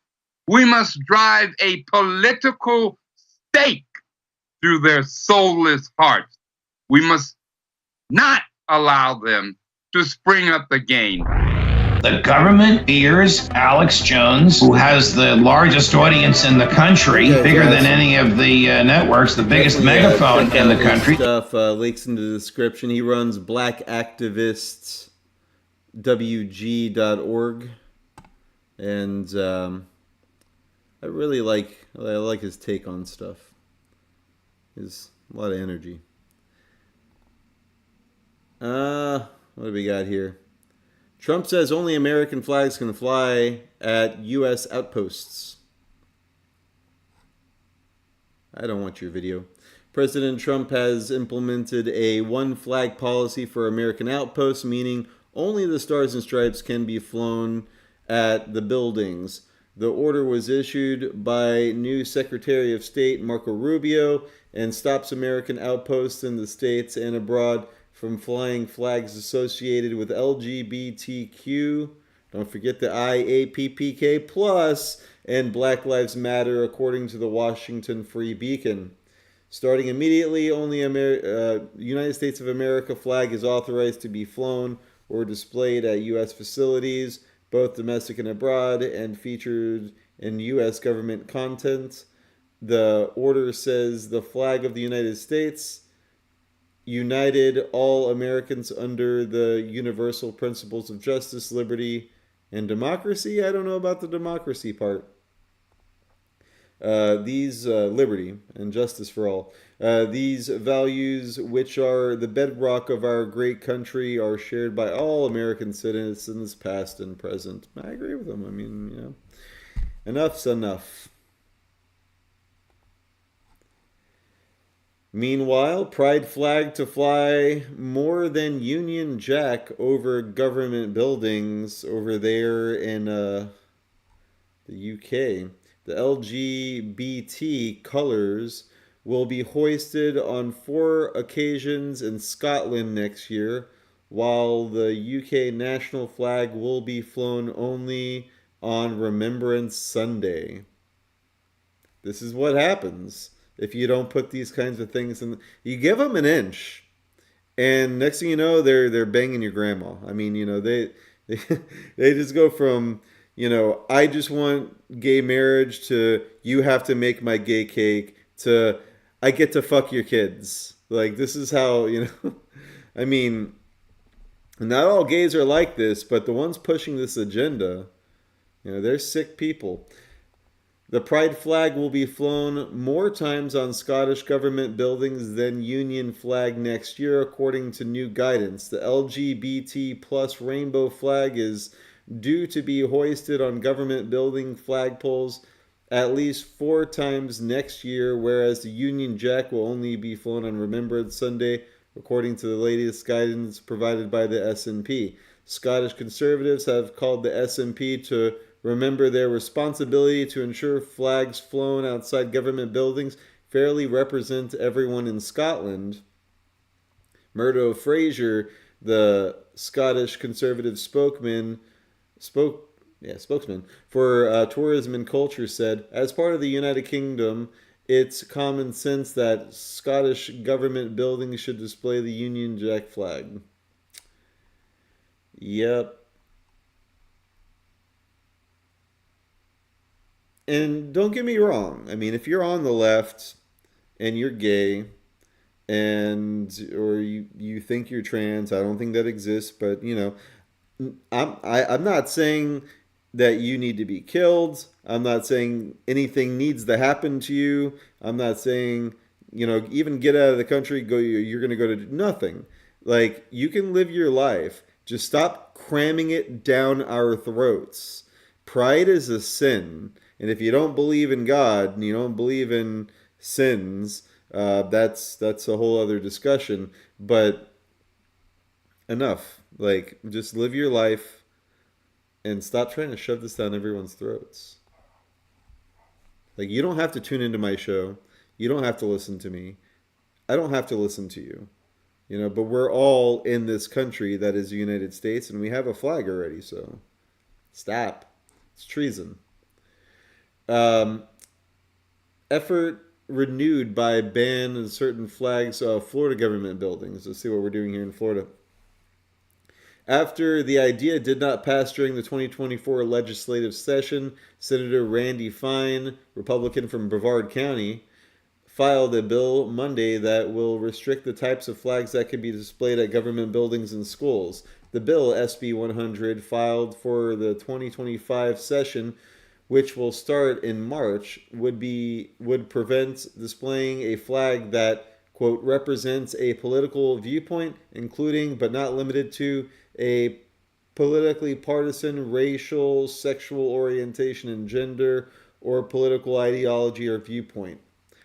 we must drive a political stake through their soulless hearts. We must not allow them to spring up again. The government fears Alex Jones, who has the largest audience in the country, bigger than any of the networks, the biggest megaphone in the country. Stuff links in the description. He runs blackactivistwg.org, and I really like his take on stuff. He's a lot of energy. What do we got here? Trump says only American flags can fly at U.S. outposts. I don't want your video. President Trump has implemented a one-flag policy for American outposts, meaning only the stars and stripes can be flown at the buildings. The order was issued by new Secretary of State Marco Rubio and stops American outposts in the states and abroad from flying flags associated with LGBTQ, don't forget the IAPPK plus, and Black Lives Matter, according to the Washington Free Beacon. Starting immediately, only United States of America flag is authorized to be flown or displayed at U.S. facilities, both domestic and abroad, and featured in U.S. government content. The order says the flag of the United States united all Americans under the universal principles of justice, liberty, and democracy. I don't know about the democracy part. Liberty and justice for all. These values, which are the bedrock of our great country, are shared by all American citizens, past and present. I agree with them. I mean, enough's enough. Meanwhile, pride flag to fly more than Union Jack over government buildings over there in the UK. The LGBT colors will be hoisted on 4 occasions in Scotland next year, while the UK national flag will be flown only on Remembrance Sunday. This is what happens if you don't put these kinds of things in. You give them an inch, and next thing you know, they're banging your grandma. I mean, they just go from, I just want gay marriage to you have to make my gay cake to I get to fuck your kids. Like, this is how, I mean, not all gays are like this, but the ones pushing this agenda, they're sick people. The pride flag will be flown more times on Scottish government buildings than Union flag next year, according to new guidance. The LGBT plus rainbow flag is due to be hoisted on government building flagpoles at least 4 times next year, whereas the Union Jack will only be flown on Remembrance Sunday, according to the latest guidance provided by the SNP. Scottish Conservatives have called the SNP to remember their responsibility to ensure flags flown outside government buildings fairly represent everyone in Scotland. Murdo Fraser, the Scottish Conservative spokesman for tourism and culture, said, as part of the United Kingdom, it's common sense that Scottish government buildings should display the Union Jack flag. Yep. And don't get me wrong. I mean, if you're on the left and you're gay or you think you're trans, I don't think that exists, but I'm not saying that you need to be killed. I'm not saying anything needs to happen to you. I'm not saying, even get out of the country, you're going to go to nothing. Like, you can live your life. Just stop cramming it down our throats. Pride is a sin. And if you don't believe in God and you don't believe in sins, that's a whole other discussion. But enough. Like, just live your life and stop trying to shove this down everyone's throats. Like, you don't have to tune into my show. You don't have to listen to me. I don't have to listen to you. But we're all in this country that is the United States, and we have a flag already, so stop. It's treason. Effort renewed by ban of certain flags of Florida government buildings. Let's see what we're doing here in Florida. After the idea did not pass during the 2024 legislative session, Senator Randy Fine, Republican from Brevard County, filed a bill Monday that will restrict the types of flags that can be displayed at government buildings and schools. The bill, SB 100, filed for the 2025 session, which will start in March, would prevent displaying a flag that, quote, represents a political viewpoint, including but not limited to a politically partisan, racial, sexual orientation and gender, or political ideology or viewpoint.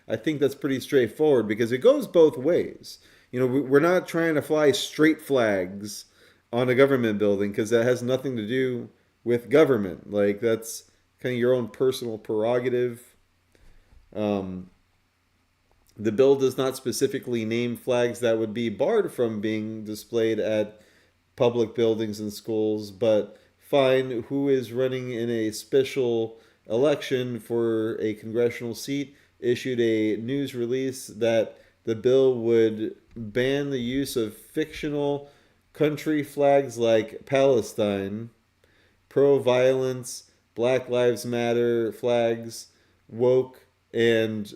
I think that's pretty straightforward because it goes both ways. You know, we're not trying to fly straight flags on a government building because that has nothing to do with government. Like, that's kind of your own personal prerogative. The bill does not specifically name flags that would be barred from being displayed at public buildings and schools, but Fine, who is running in a special election for a congressional seat, issued a news release that the bill would ban the use of fictional country flags like Palestine, pro-violence, Black Lives Matter flags, woke and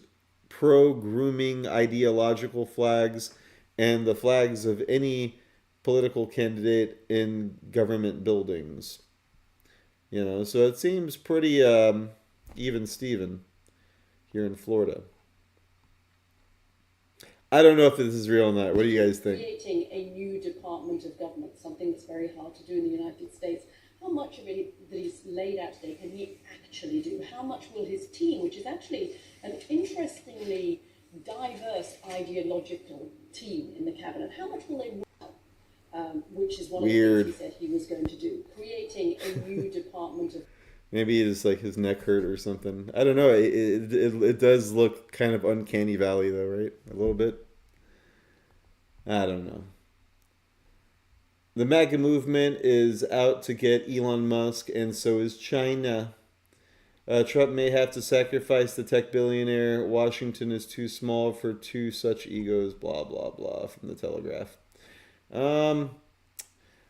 pro-grooming ideological flags, and the flags of any political candidate in government buildings. You know, so it seems pretty even Steven here in Florida. I don't know if this is real or not. What do you guys think? Creating a new department of government, something that's very hard to do in the United States. How much of it that he's laid out today can he actually do? How much will his team, which is actually an interestingly diverse ideological team in the cabinet, how much will they work? Which is one of the things he said he was going to do. Creating a new department of... Maybe it's like his neck hurt or something. I don't know. It does look kind of uncanny valley though, right? A little bit. I don't know. The MAGA movement is out to get Elon Musk, and so is China. Trump may have to sacrifice the tech billionaire. Washington is too small for two such egos. Blah, blah, blah, from the Telegraph.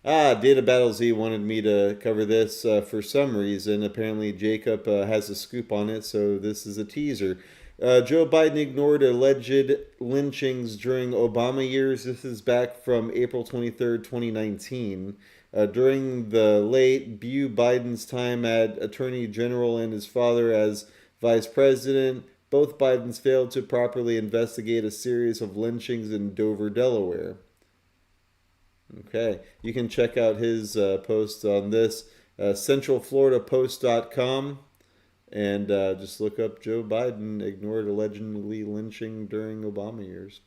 Data Battle Z wanted me to cover this for some reason. Apparently Jacob has a scoop on it, so this is a teaser. Joe Biden ignored alleged lynchings during Obama years. This is back from April 23rd, 2019. During the late Biden's time as Attorney General and his father as Vice President, both Bidens failed to properly investigate a series of lynchings in Dover, Delaware. Okay, you can check out his post on this, centralfloridapost.com, and just look up Joe Biden ignored allegedly lynching during Obama years.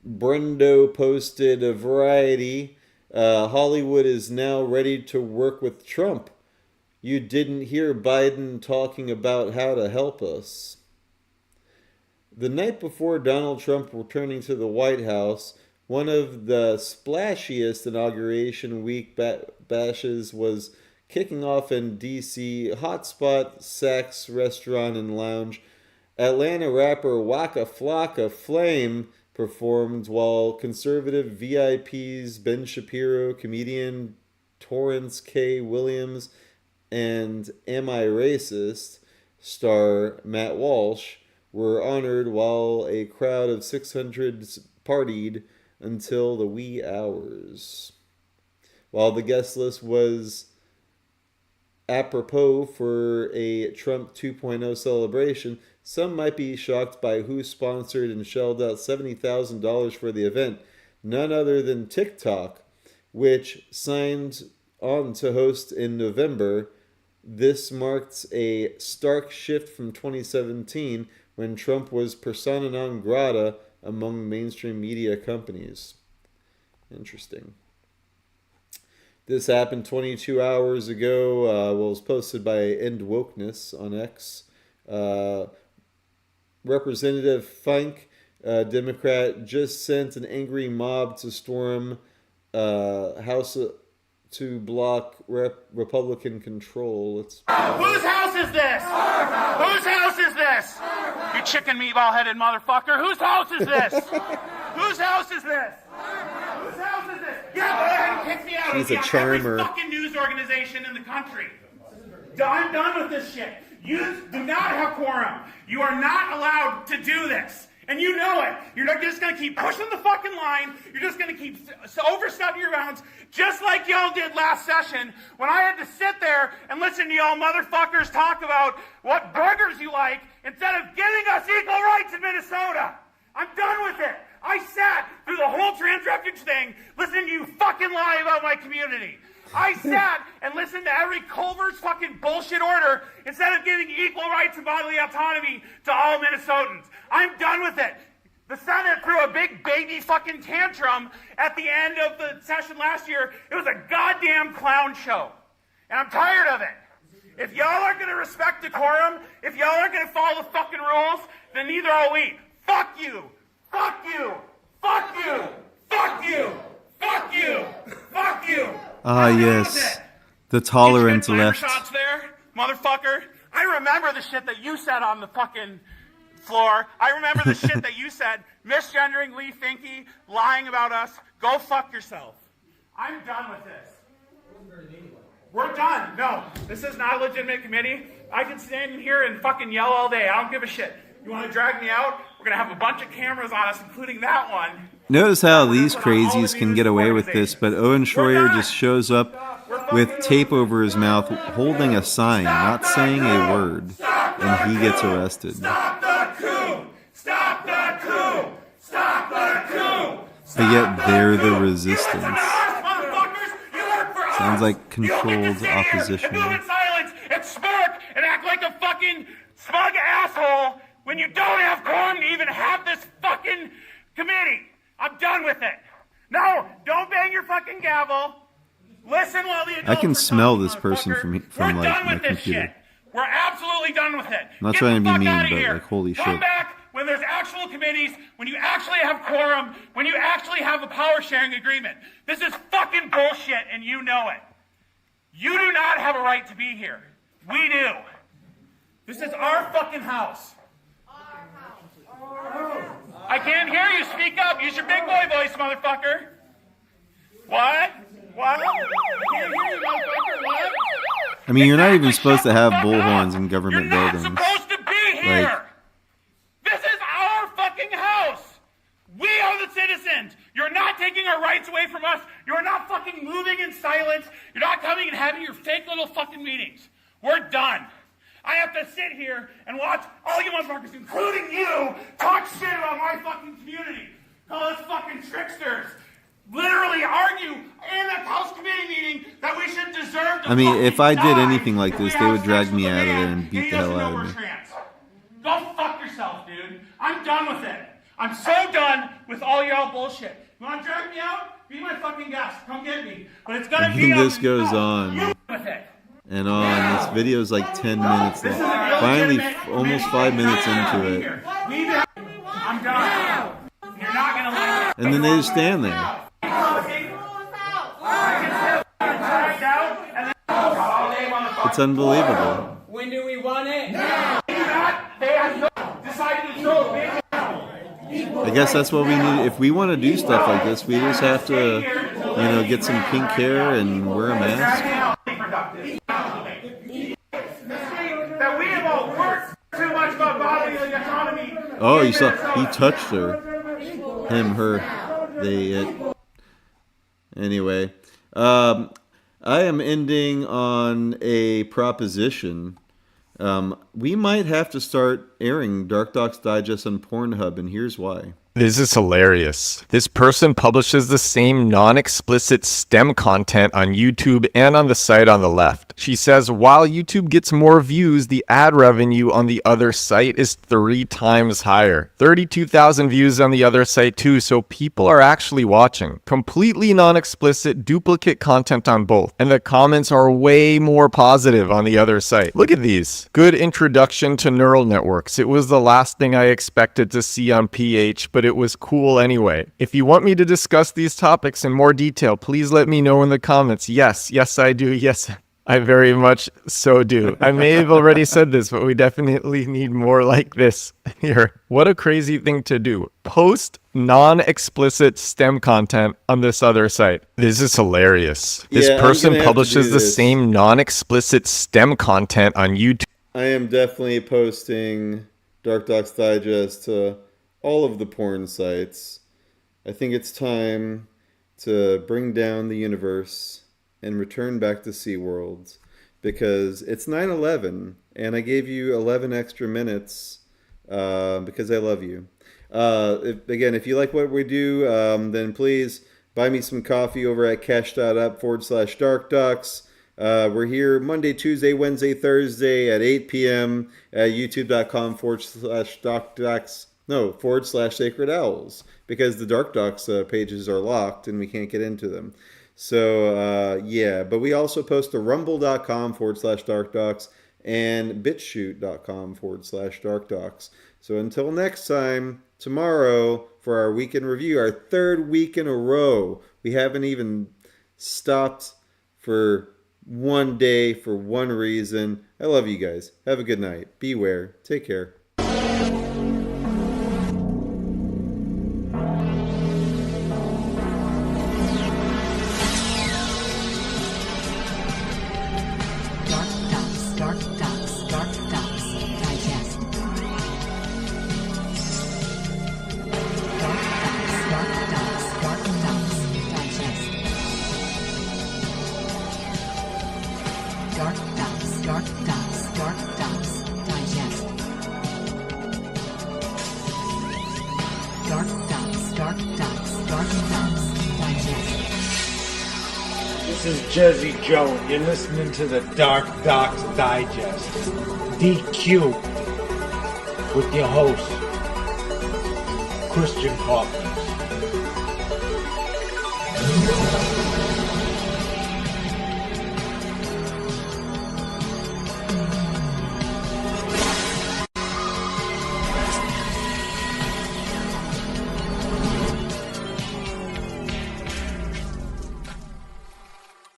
Brendo posted a Variety. Hollywood is now ready to work with Trump. You didn't hear Biden talking about how to help us. The night before Donald Trump returning to the White House, one of the splashiest inauguration week bashes was kicking off in D.C. Hotspot Sex Restaurant and Lounge. Atlanta rapper Waka Flocka Flame performed while conservative VIPs Ben Shapiro, comedian Torrance K. Williams, and Am I Racist star Matt Walsh were honored while a crowd of 600 partied until the wee hours. While the guest list was apropos for a Trump 2.0 celebration, some might be shocked by who sponsored and shelled out $70,000 for the event. None other than TikTok, which signed on to host in November. This marks a stark shift from 2017, when Trump was persona non grata among mainstream media companies. Interesting. This happened 22 hours ago. It was posted by End Wokeness on X. Representative Funk, Democrat, just sent an angry mob to storm House to block Republican control. Whose house is this? Whose house is this? You chicken meatball-headed motherfucker. Whose house is this? Whose house is this? Whose house is this? Yeah, go ahead and kick me out. He's a charmer. Every fucking news organization in the country. I'm done with this shit. You do not have quorum. You are not allowed to do this. And you know it. You're not just going to keep pushing the fucking line. You're just going to keep overstepping your bounds, just like y'all did last session when I had to sit there and listen to y'all motherfuckers talk about what burgers you like instead of giving us equal rights in Minnesota. I'm done with it. I sat through the whole trans refuge thing listening to you fucking lie about my community. I sat and listened to every Culver's fucking bullshit order instead of giving equal rights and bodily autonomy to all Minnesotans. I'm done with it. The Senate threw a big baby fucking tantrum at the end of the session last year. It was a goddamn clown show. And I'm tired of it. If y'all aren't going to respect decorum, if y'all aren't going to follow the fucking rules, then neither are we. Fuck you. Fuck you. Fuck you. Fuck you. Fuck you. Fuck you. Ah, yes. The tolerant left. Shots there, motherfucker. I remember the shit that you said on the fucking floor. I remember the shit that you said, misgendering Lee Finke, lying about us. Go fuck yourself. I'm done with this. We're done. No, this is not a legitimate committee. I can stand in here and fucking yell all day. I don't give a shit. You want to drag me out? We're going to have a bunch of cameras on us, including that one. Notice how these crazies can get away with this, but Owen Schroyer just shows up with tape over his mouth, holding a sign, not saying a word, and he gets arrested. Stop the coup! Stop the coup! Stop the coup! But yet they're the resistance. Sounds like controlled opposition. Move in silence and smirk and act like a fucking smug asshole when you don't have quorum to even have this fucking committee. I'm done with it. No, don't bang your fucking gavel. Listen while the adults I can are smell talking, this person from We're like done my with this computer. shit. We're absolutely done with it. I'm not Get trying the to be fuck mean, outta but here. like holy Come shit. back when there's actual committees, when you actually have quorum, when you actually have a power sharing agreement. This is fucking bullshit and you know it. You do not have a right to be here. We do. This is our fucking house. I can't hear you. Speak up. Use your big boy voice, motherfucker. What? What? I can't hear you, motherfucker. What? I mean, you're not even supposed to have bullhorns in government buildings. Supposed to be here. This is our fucking house. We are the citizens. You're not taking our rights away from us. You're not fucking moving in silence. You're not coming and having your fake little fucking meetings. We're done. I have to sit here and watch all you motherfuckers, including you, talk shit about my fucking community. Call us fucking tricksters. Literally argue in a House committee meeting that we should deserve to I mean, if I did die anything like this, they would drag me out of there and beat the hell out of me. Go fuck yourself, dude. I'm done with it. I'm so done with all y'all bullshit. You want to drag me out? Be my fucking guest. Come get me. But it's gonna be And this goes on with it. and on. This video's like 10 minutes long. Finally, almost 5 minutes into it. I'm done. You're not gonna like it. And then they just stand there. It's unbelievable. When do we want it? Now. They have decided to throw a big. I guess that's what we need. If we want to do stuff like this, we just have to, you know, get some pink hair and wear a mask. That we have all worked too much about bodily autonomy. Oh, you saw, he touched her. Him, her, they, it. Anyway, I am ending on a proposition. We might have to start airing DarkDox Digest on Pornhub, and here's why. This is hilarious. This person publishes the same non-explicit STEM content on YouTube and on the site on the left. left. She says, while YouTube gets more views, the ad revenue on the other site is 3 times higher. 32,000 views on the other site too, so people are actually watching. Completely non-explicit duplicate content on both, and the comments are way more positive on the other site. Look at these. Good introduction to neural networks. It was the last thing I expected to see on PH, but it was cool anyway. If you want me to discuss these topics in more detail, please let me know in the comments. Yes, I do. Yes, I very much so do. I may have already said this, but we definitely need more like this here. What a crazy thing to do. Post non-explicit STEM content on this other site. This is hilarious. This person publishes the same non-explicit STEM content on YouTube. I am definitely posting DarkDox Digest to all of the porn sites. I think it's time to bring down the universe and return back to SeaWorld, because it's 9/11 and I gave you 11 extra minutes because I love you. If you like what we do, then please buy me some coffee over at cash.up/DarkDox. We're here Monday, Tuesday, Wednesday, Thursday at 8 p.m. at youtube.com/DarkDox/Sacred Owls, because the DarkDox pages are locked and we can't get into them. So, but we also post to rumble.com/DarkDox and bitshoot.com/DarkDox. So until next time, tomorrow for our weekend review, our 3rd week in a row. We haven't even stopped for one day for one reason. I love you guys. Have a good night. Beware. Take care. This is Jersey Joe, and you're listening to the DarkDox Digest. DQ with your host, Christian Coffins.